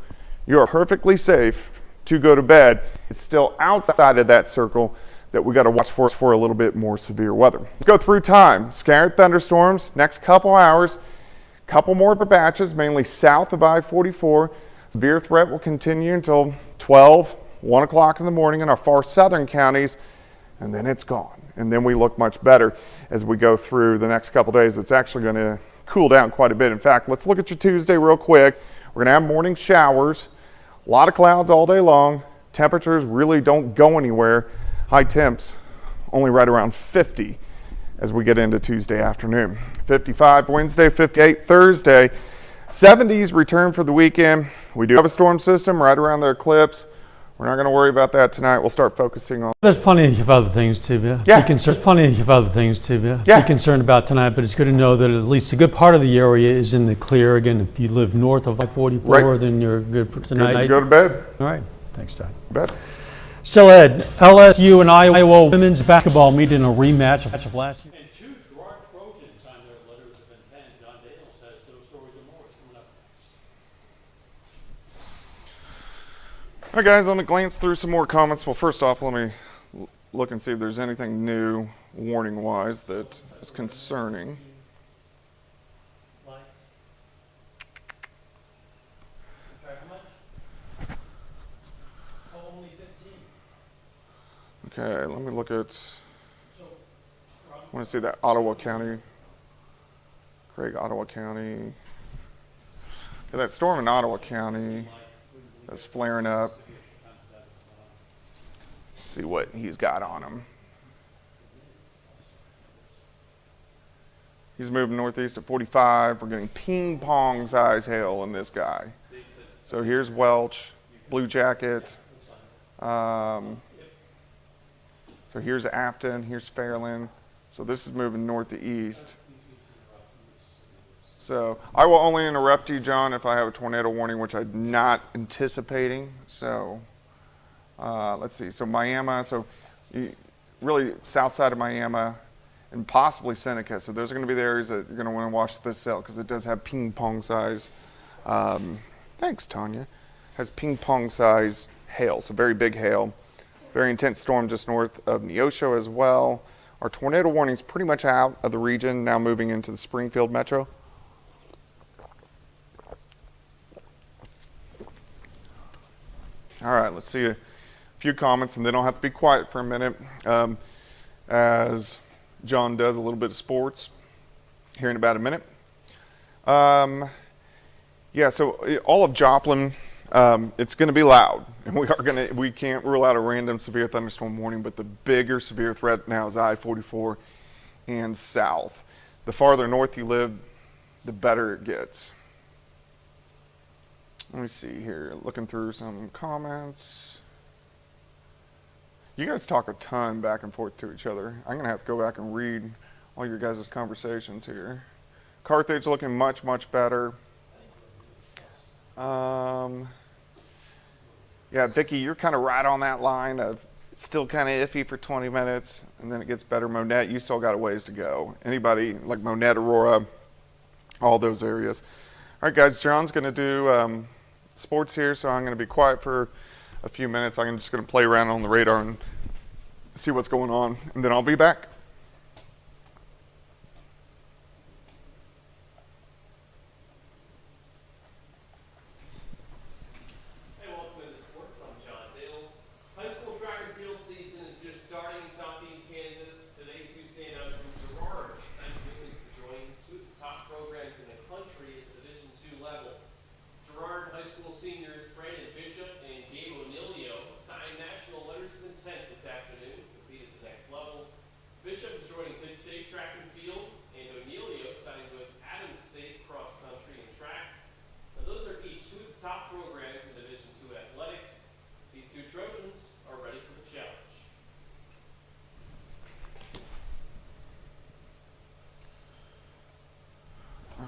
you are perfectly safe to go to bed. It's still outside of that circle that we got to watch for a little bit more severe weather. Let's go through time. Scattered thunderstorms next couple hours, couple more batches, mainly south of I-44. Severe threat will continue until 12, 1 o'clock in the morning in our far southern counties, and then it's gone. And then we look much better as we go through the next couple days. It's actually going to cool down quite a bit. In fact, let's look at your Tuesday real quick. We're going to have morning showers, a lot of clouds all day long. Temperatures really don't go anywhere. High temps only right around 50 as we get into Tuesday afternoon. 55 Wednesday, 58 Thursday. 70s return for the weekend. We do have a storm system right around the eclipse. We're not going to worry about that tonight. We'll start focusing on. There's plenty of other things to be concerned about tonight, but it's good to know that at least a good part of the area is in the clear. Again, if you live north of I-44, then you're good for tonight. Good to go to bed. All right. Thanks, Doug. Bed. Still Ed, LSU and Iowa women's basketball meet in a rematch of last year. And 2 Trojans signed their letters of intent. John Dale says those stories and more is coming up next. All right, guys, let me glance through some more comments. Well, first off, let me look and see if there's anything new warning-wise that is concerning. Okay, let me look at, I want to see that Ottawa County, Craig, Ottawa County. Okay, that storm in Ottawa County is flaring up. Let's see what he's got on him. He's moving northeast at 45. We're getting ping pong size hail in this guy. So here's Welch, Blue Jacket. So here's Afton, here's Fairland. So this is moving north to east. So I will only interrupt you, John, if I have a tornado warning, which I'm not anticipating. So let's see. So Miami, so really south side of Miami and possibly Seneca. So those are going to be the areas that you're going to want to watch this cell because it does have ping pong size. Thanks, Tanya. Has ping pong size hail, so very big hail. Very intense storm just north of Neosho as well. Our tornado warning is pretty much out of the region, now moving into the Springfield metro. All right, let's see a few comments, and then I'll have to be quiet for a minute as John does a little bit of sports here in about a minute. Yeah, so all of Joplin, it's going to be loud, and we can't rule out a random severe thunderstorm warning, but the bigger severe threat now is I-44 and south. The farther north you live, the better it gets. Let me see here, looking through some comments. You guys talk a ton back and forth to each other. I'm going to have to go back and read all your guys' conversations here. Carthage looking much, much better. Yeah, Vicky, you're kind of right on that line of it's still kind of iffy for 20 minutes, and then it gets better. Monette, you still got a ways to go. Anybody like Monette, Aurora, all those areas. All right, guys, John's going to do sports here, so I'm going to be quiet for a few minutes. I'm just going to play around on the radar and see what's going on, and then I'll be back. Hey, welcome to Sports. I'm John Dales. High school track and field season is just starting in southeast Kansas. Today, two standouts from Girard signed commitments to join two of the top programs in the country at the Division II level. Girard High School seniors Brandon Bishop and Gabe O'Neill signed national letters of intent this afternoon to compete at the next level. Bishop is joining Pitt State track and field, and O'Neill signed with Adams State cross country and track. Now, those are each two of the top programs in Division II athletics. These two Trojans are ready for the challenge.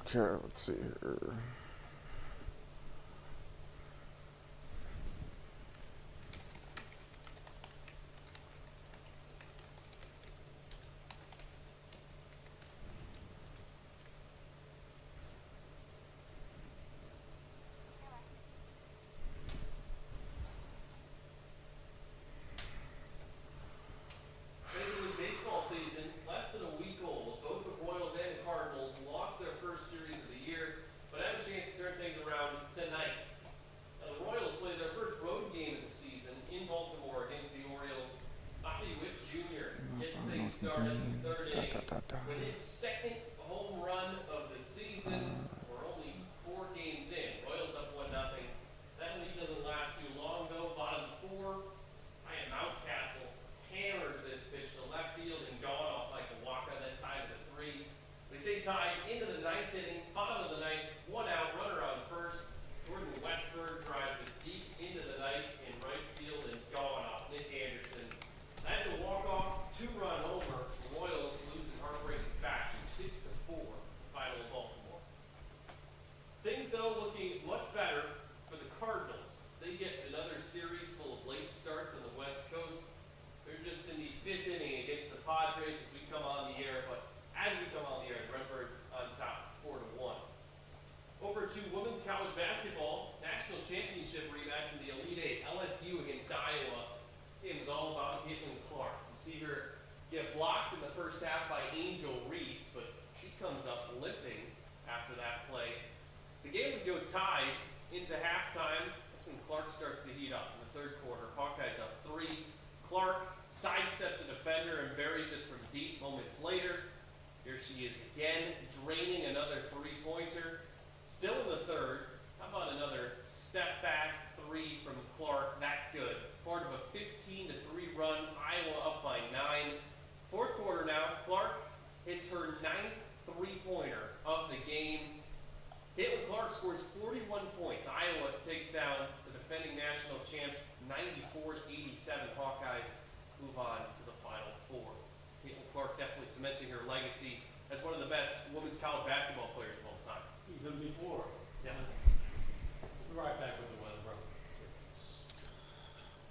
Okay, let's see here. Major League Baseball season, less than a week old. Both the Royals and Cardinals lost their first series of the year, but have a chance to turn things around tonight. Now, the Royals play their first road game of the season in Baltimore against the Orioles. Bobby Witt Jr. gets things started in the third inning with his second home run of the season. We're only 4 games in. Royals up 1-0. That lead doesn't last too long, though. Bottom 4. Ryan Mountcastle hammers this pitch to left field and gone off like a walk-on, that tied to 3. They stay tied into the 9th inning, bottom of the 9th, 1 out, runner on first. Jordan Westberg drives it deep into the night in right field and gone off. Nick Anderson. That's a walk-off, 2-run homer. Royals lose in heartbreaking fashion, 6-4, final of Baltimore. Things, though, looking much better for the Cardinals. They get another series full of late starts on the West Coast. They're just in the 5th inning against the Padres as we come on the air, but as we come on the air, the Redbirds on top, 4-1. Over to women's college basketball, national championship rematch in the Elite 8, LSU against Iowa. This game is all about Caitlin Clark. You see her get blocked in the first half by Angel Reese, but she comes up limping after that play. The game would go tied into halftime. That's when Clark starts to heat up in the third quarter. Hawkeyes up 3. Clark sidesteps a defender and buries it from deep moments later. Here she is again, draining another 3-pointer. Still in the third. How about another step back 3 from Clark? That's good. Part of a 15-3 run. Iowa up by 9. Fourth quarter now. Clark hits her 9th 3-pointer of the game. Caitlin Clark scores 41 points. Iowa takes down the defending national champs 94-87. Hawkeyes move on to the Final Four. Caitlin Clark definitely cementing her legacy as one of the best women's college basketball players of all time. Even before. Yeah. We'll be right back with the weather, bro.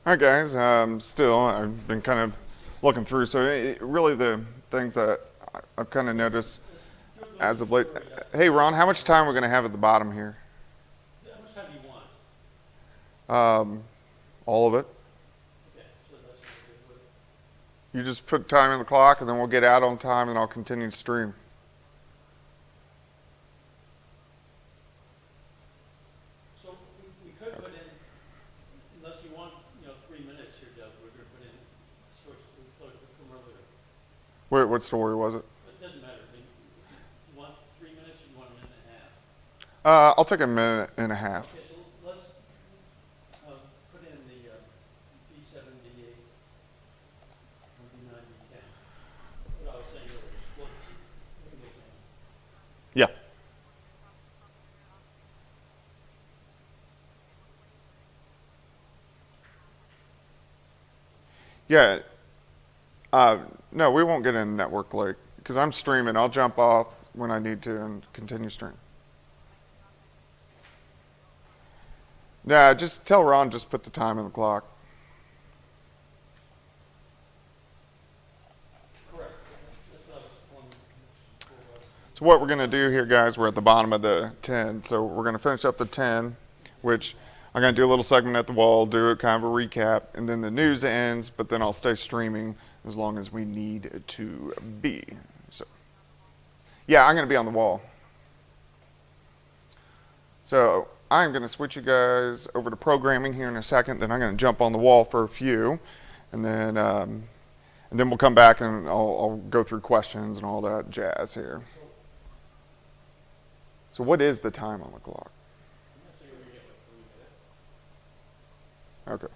All right, guys. Still, I've been kind of looking through. So really the things that I've kind of noticed as of late. Hey, Ron, how much time we're going to have at the bottom here? How much time do you want? All of it. Okay, so that's what we're good with. You just put time in the clock, and then we'll get out on time, and I'll continue to stream. So we could put in, unless you want, 3 minutes here, Doug, we're going to put in short, float from earlier. Wait, what story was it? It doesn't matter. I mean, you want 3 minutes, or you want a minute and a half? I'll take a minute and a half. Okay, so let's put in the B7, D8, or B9, B10. What I was saying earlier, split. Yeah. Yeah. No, we won't get in network late because I'm streaming. I'll jump off when I need to and continue stream. Yeah, just tell Ron, just put the time in the clock. Correct. That's what I was wondering. So what we're going to do here, guys, we're at the bottom of the 10. So we're going to finish up the 10, which I'm going to do a little segment at the wall, do it kind of a recap, and then the news ends, but then I'll stay streaming as long as we need to be. So, yeah, I'm going to be on the wall. So I'm going to switch you guys over to programming here in a second, then I'm going to jump on the wall for a few, and then we'll come back and I'll go through questions and all that jazz here. So what is the time on the clock? Okay.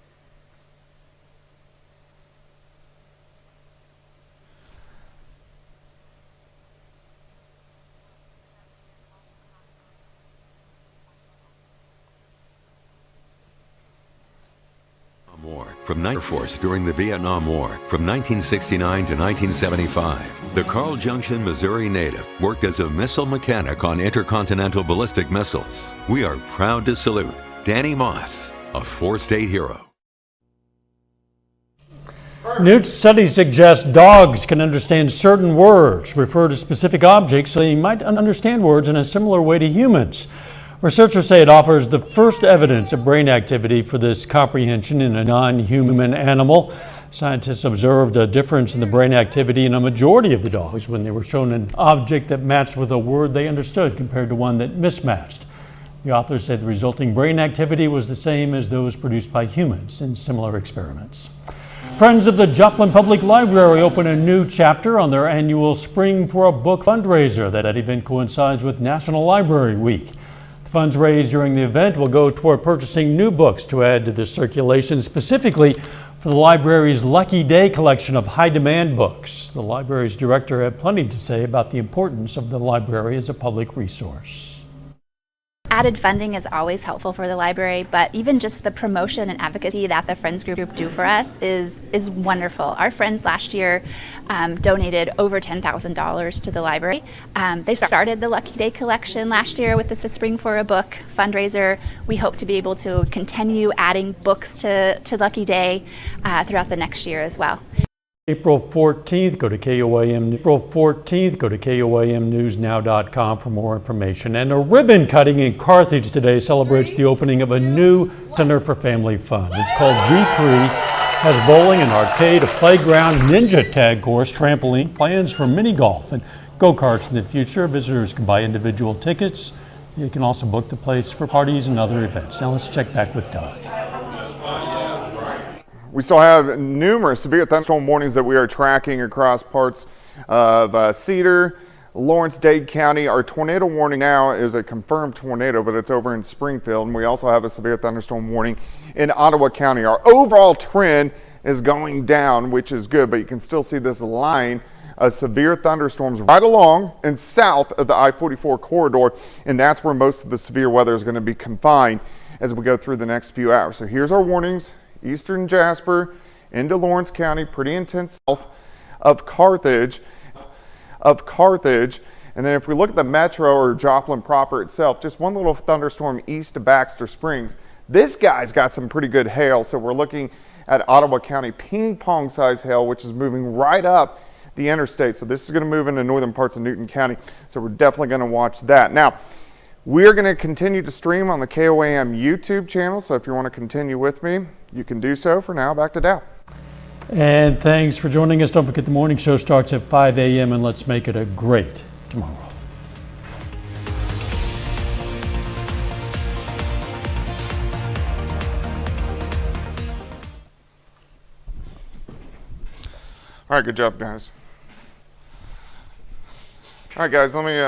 War from Air Force during the Vietnam War from 1969 to 1975. The Carl Junction, Missouri native worked as a missile mechanic on intercontinental ballistic missiles. We are proud to salute Danny Moss, a four-state hero. New studies suggest dogs can understand certain words, refer to specific objects, so they might understand words in a similar way to humans. Researchers say it offers the first evidence of brain activity for this comprehension in a non-human animal. Scientists observed a difference in the brain activity in a majority of the dogs when they were shown an object that matched with a word they understood compared to one that mismatched. The authors say the resulting brain activity was the same as those produced by humans in similar experiments. Friends of the Joplin Public Library open a new chapter on their annual Spring for a Book fundraiser. That event coincides with National Library Week. Funds raised during the event will go toward purchasing new books to add to the circulation, specifically for the library's Lucky Day collection of high-demand books. The library's director had plenty to say about the importance of the library as a public resource. Added funding is always helpful for the library, but even just the promotion and advocacy that the Friends Group do for us is wonderful. Our friends last year donated over $10,000 to the library. They started the Lucky Day collection last year with the Spring for a Book fundraiser. We hope to be able to continue adding books to Lucky Day throughout the next year as well. April 14th, go to KOAMnewsnow.com for more information. And a ribbon cutting in Carthage today celebrates the opening of a new Center for Family Fun. It's called G3, has bowling, an arcade, a playground, ninja tag course, trampoline, plans for mini golf and go-karts in the future. Visitors can buy individual tickets. You can also book the place for parties and other events. Now let's check back with Doug. We still have numerous severe thunderstorm warnings that we are tracking across parts of Cedar, Lawrence, Dade County. Our tornado warning now is a confirmed tornado, but it's over in Springfield. And we also have a severe thunderstorm warning in Ottawa County. Our overall trend is going down, which is good, but you can still see this line of severe thunderstorms right along and south of the I-44 corridor, and that's where most of the severe weather is going to be confined as we go through the next few hours. So here's our warnings. Eastern Jasper into Lawrence County, pretty intense south of Carthage. And then if we look at the metro or Joplin proper itself, just one little thunderstorm east of Baxter Springs. This guy's got some pretty good hail, so we're looking at Ottawa County ping pong size hail, which is moving right up the interstate. So this is going to move into northern parts of Newton County, so we're definitely going to watch that. Now, we're going to continue to stream on the KOAM YouTube channel, so if you want to continue with me, you can do so. For now, back to Dow. And thanks for joining us. Don't forget the morning show starts at 5 a.m. and let's make it a great tomorrow. All right, good job, guys. All right, guys, let me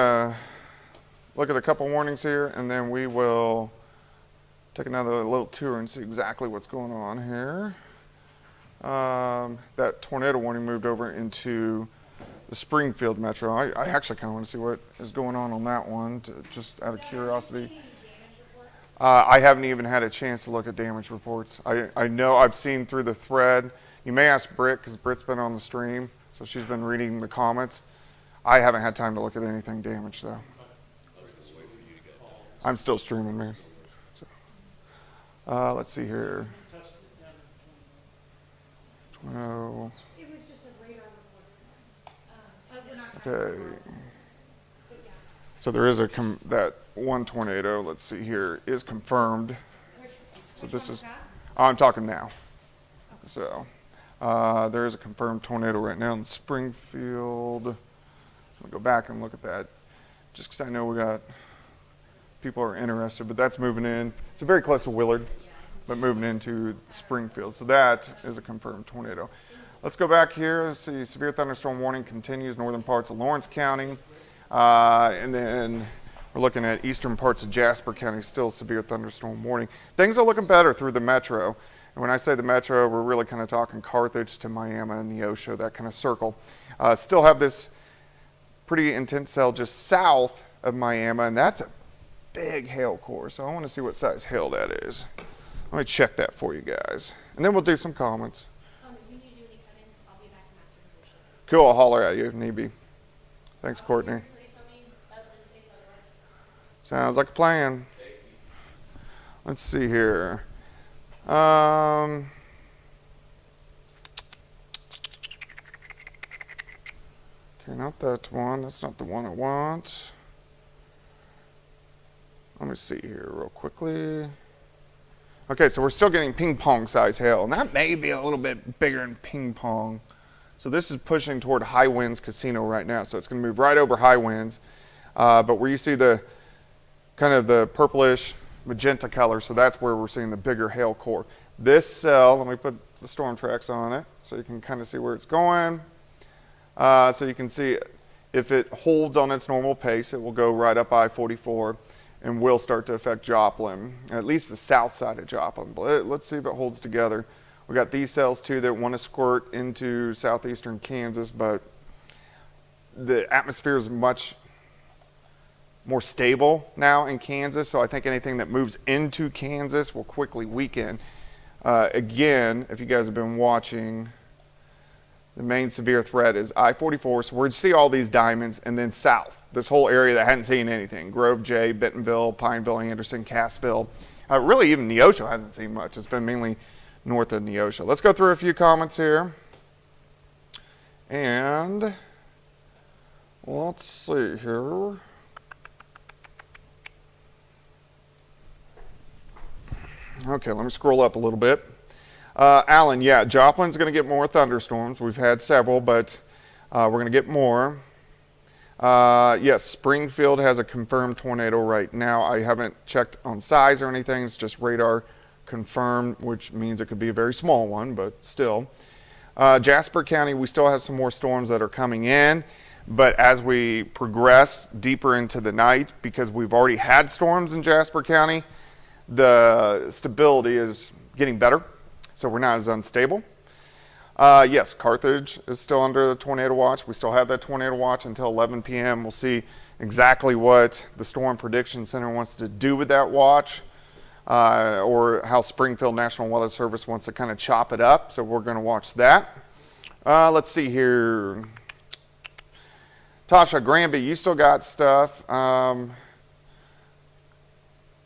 look at a couple warnings here, and then we will take another little tour and see exactly what's going on here. That tornado warning moved over into the Springfield metro. I actually kind of want to see what is going on that one, just out of curiosity. I haven't even had a chance to look at damage reports. I know I've seen through the thread. You may ask Britt, because Britt's been on the stream, so she's been reading the comments. I haven't had time to look at anything damaged, though. I'm still streaming, man. So, let's see here. Oh. Okay. So there is that one tornado, let's see here, is confirmed. So this is, oh, I'm talking now. So there is a confirmed tornado right now in Springfield. I'll go back and look at that just because I know we got people are interested, but that's moving in. It's very close to Willard, but moving into Springfield. So that is a confirmed tornado. Let's go back here. Let's see, severe thunderstorm warning continues northern parts of Lawrence County. And then we're looking at eastern parts of Jasper County, still severe thunderstorm warning. Things are looking better through the metro. And when I say the metro, we're really kind of talking Carthage to Miami and Neosho, that kind of circle. Still have this pretty intense cell just south of Miami, and that's a big hail core. So I want to see what size hail that is. Let me check that for you guys. And then we'll do some comments. If you need to do any cut-ins, I'll be back in my surgery. Cool, I'll holler at you if need be. Thanks, Courtney. Sounds like a plan. Let's see here. Okay, not that one. That's not the one I want. Let me see here real quickly. Okay, so we're still getting ping pong size hail, and that may be a little bit bigger than ping pong. So this is pushing toward High Winds Casino right now, so it's going to move right over High Winds. But where you see the kind of the purplish magenta color, so that's where we're seeing the bigger hail core. This cell, let me put the storm tracks on it so you can kind of see where it's going. So you can see if it holds on its normal pace, it will go right up I-44 and will start to affect Joplin, at least the south side of Joplin. But let's see if it holds together. We got these cells too that want to squirt into southeastern Kansas, but the atmosphere is much more stable now in Kansas, so I think anything that moves into Kansas will quickly weaken. Again, if you guys have been watching, the main severe threat is I-44, so we're going to see all these diamonds, and then south, this whole area that hadn't seen anything, Grove J, Bentonville, Pineville, Anderson, Cassville. Really even Neosho hasn't seen much. It's been mainly north of Neosho. Let's go through a few comments here. And let's see here. Okay, let me scroll up a little bit. Alan, yeah, Joplin's going to get more thunderstorms. We've had several, but we're going to get more. Yes, Springfield has a confirmed tornado right now. I haven't checked on size or anything. It's just radar confirmed, which means it could be a very small one, but still. Jasper County, we still have some more storms that are coming in, but as we progress deeper into the night, because we've already had storms in Jasper County, the stability is getting better, so we're not as unstable. Yes, Carthage is still under the tornado watch. We still have that tornado watch until 11 p.m. We'll see exactly what the Storm Prediction Center wants to do with that watch, or how Springfield National Weather Service wants to kind of chop it up, so we're going to watch that. Let's see here. Tasha Granby, you still got stuff.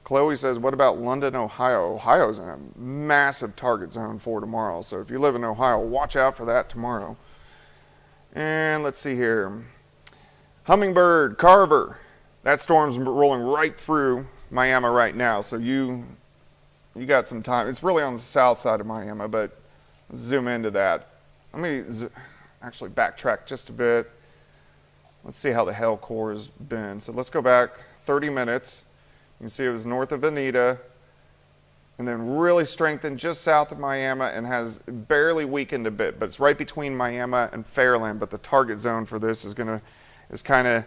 Chloe says, what about London, Ohio? Ohio's in a massive target zone for tomorrow. So if you live in Ohio, watch out for that tomorrow. And let's see here. Hummingbird, Carver. That storm's rolling right through Miami right now. So you got some time. It's really on the south side of Miami, but let's zoom into that. Let me actually backtrack just a bit. Let's see how the hail core has been. So let's go back 30 minutes. You can see it was north of Anita, and then really strengthened just south of Miami and has barely weakened a bit, but it's right between Miami and Fairland. But the target zone for this is kind of,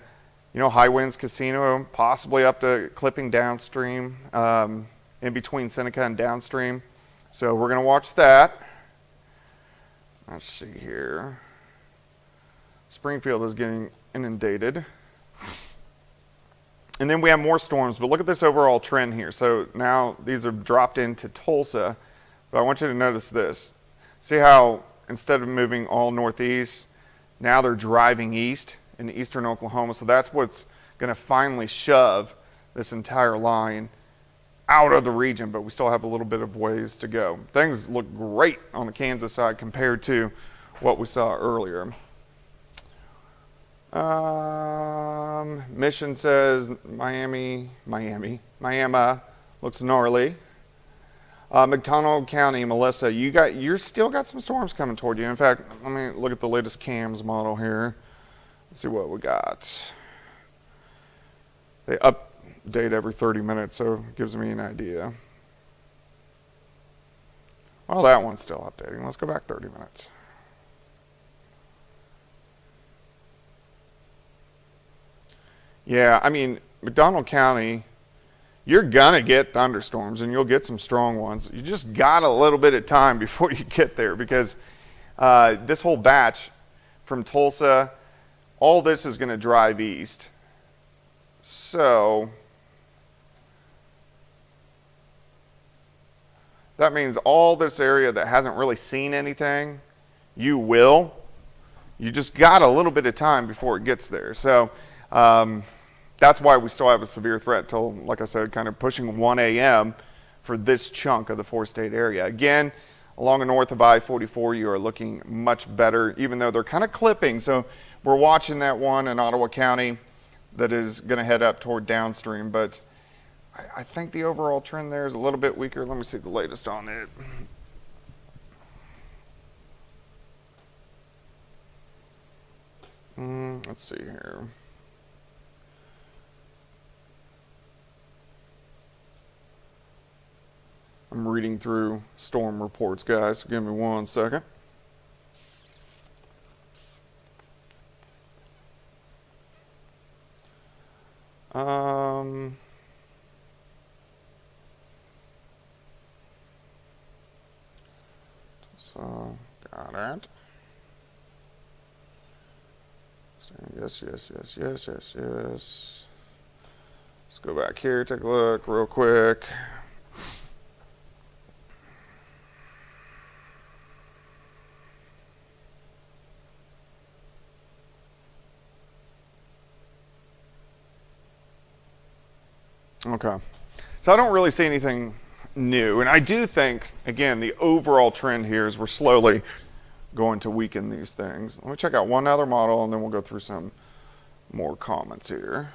High Winds Casino, possibly up to Clipping downstream, in between Seneca and downstream. So we're going to watch that. Let's see here. Springfield is getting inundated. And then we have more storms, but look at this overall trend here. So now these are dropped into Tulsa, but I want you to notice this. See how instead of moving all northeast, now they're driving east into eastern Oklahoma. So that's what's going to finally shove this entire line out of the region, but we still have a little bit of ways to go. Things look great on the Kansas side compared to what we saw earlier. Mission says Miami looks gnarly. McDonald County, Melissa, you're still got some storms coming toward you. In fact, let me look at the latest CAMS model here. Let's see what we got. They update every 30 minutes, so it gives me an idea. Well, that one's still updating. Let's go back 30 minutes. Yeah, I mean, McDonald County, you're going to get thunderstorms, and you'll get some strong ones. You just got a little bit of time before you get there, because this whole batch from Tulsa, all this is going to drive east. So that means all this area that hasn't really seen anything, you will. You just got a little bit of time before it gets there. So that's why we still have a severe threat till, like I said, kind of pushing 1 a.m. for this chunk of the four-state area. Again, along the north of I-44, you are looking much better, even though they're kind of clipping. So we're watching that one in Ottawa County that is going to head up toward downstream. But I think the overall trend there is a little bit weaker. Let me see the latest on it. Let's see here. I'm reading through storm reports, guys, so give me 1 second. So, got it. Yes. Let's go back here, take a look real quick. Okay, so I don't really see anything new, and I do think, again, the overall trend here is we're slowly going to weaken these things. Let me check out one other model, and then we'll go through some more comments here.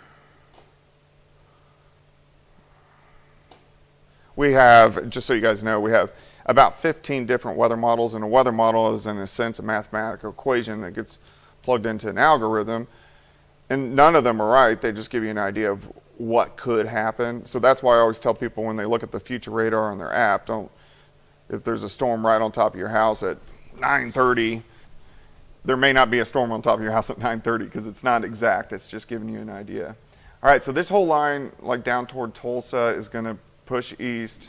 We have, just so you guys know, we have about 15 different weather models, and a weather model is, in a sense, a mathematical equation that gets plugged into an algorithm, and none of them are right. They just give you an idea of what could happen. So that's why I always tell people when they look at the future radar on their app, if there's a storm right on top of your house at 9:30, there may not be a storm on top of your house at 9:30 because it's not exact. It's just giving you an idea. All right, so this whole line, like down toward Tulsa, is going to push east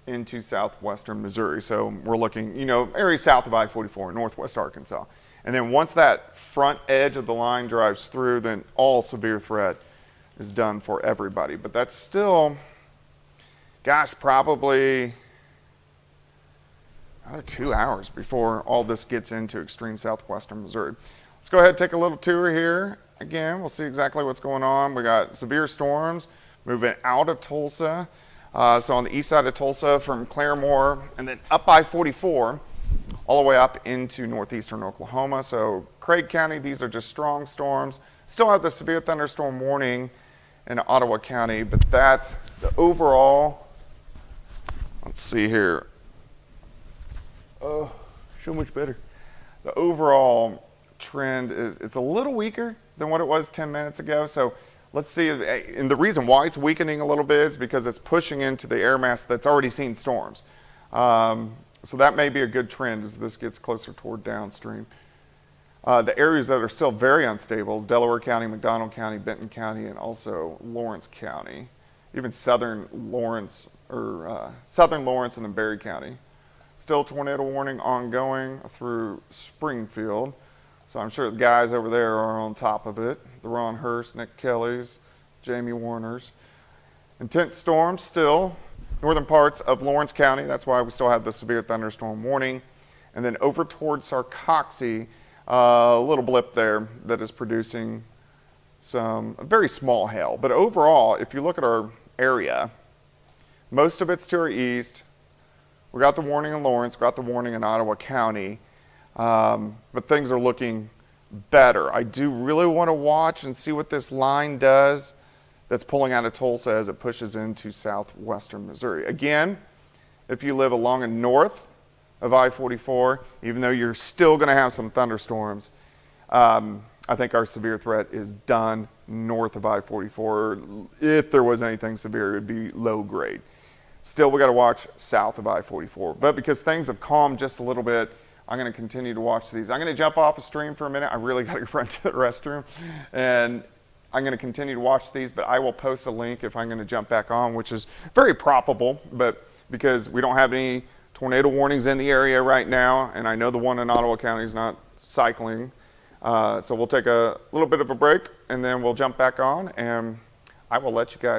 into southwestern Missouri. So we're looking, areas south of I-44, northwest Arkansas. And then once that front edge of the line drives through, then all severe threat is done for everybody. But that's still, gosh, probably another 2 hours before all this gets into extreme southwestern Missouri. Let's go ahead and take a little tour here. Again, we'll see exactly what's going on. We got severe storms moving out of Tulsa. So on the east side of Tulsa from Claremore, and then up I-44 all the way up into northeastern Oklahoma. So Craig County, these are just strong storms. Still have the severe thunderstorm warning in Ottawa County, but the overall, let's see here. Oh, so much better. The overall trend it's a little weaker than what it was 10 minutes ago. So let's see, and the reason why it's weakening a little bit is because it's pushing into the air mass that's already seen storms. So that may be a good trend as this gets closer toward downstream. The areas that are still very unstable is Delaware County, McDonald County, Benton County, and also Lawrence County. Even southern Lawrence and then Berry County. Still tornado warning ongoing through Springfield. So I'm sure the guys over there are on top of it. The Ron Hurst, Nick Kellys, Jamie Warners. Intense storms still. Northern parts of Lawrence County. That's why we still have the severe thunderstorm warning. And then over towards Sarcoxy, a little blip there that is producing some very small hail. But overall, if you look at our area, most of it's to our east. We got the warning in Lawrence, got the warning in Ottawa County, but things are looking better. I do really want to watch and see what this line does that's pulling out of Tulsa as it pushes into southwestern Missouri. Again, if you live along and north of I-44, even though you're still going to have some thunderstorms. I think our severe threat is done north of I-44. If there was anything severe, it would be low grade. Still, we got to watch south of I-44. But because things have calmed just a little bit, I'm going to continue to watch these. I'm going to jump off a stream for a minute. I really got to run to the restroom. And I'm going to continue to watch these, but I will post a link if I'm going to jump back on, which is very probable, but because we don't have any tornado warnings in the area right now, and I know the one in Ottawa County is not cycling, so we'll take a little bit of a break, and then we'll jump back on, and I will let you guys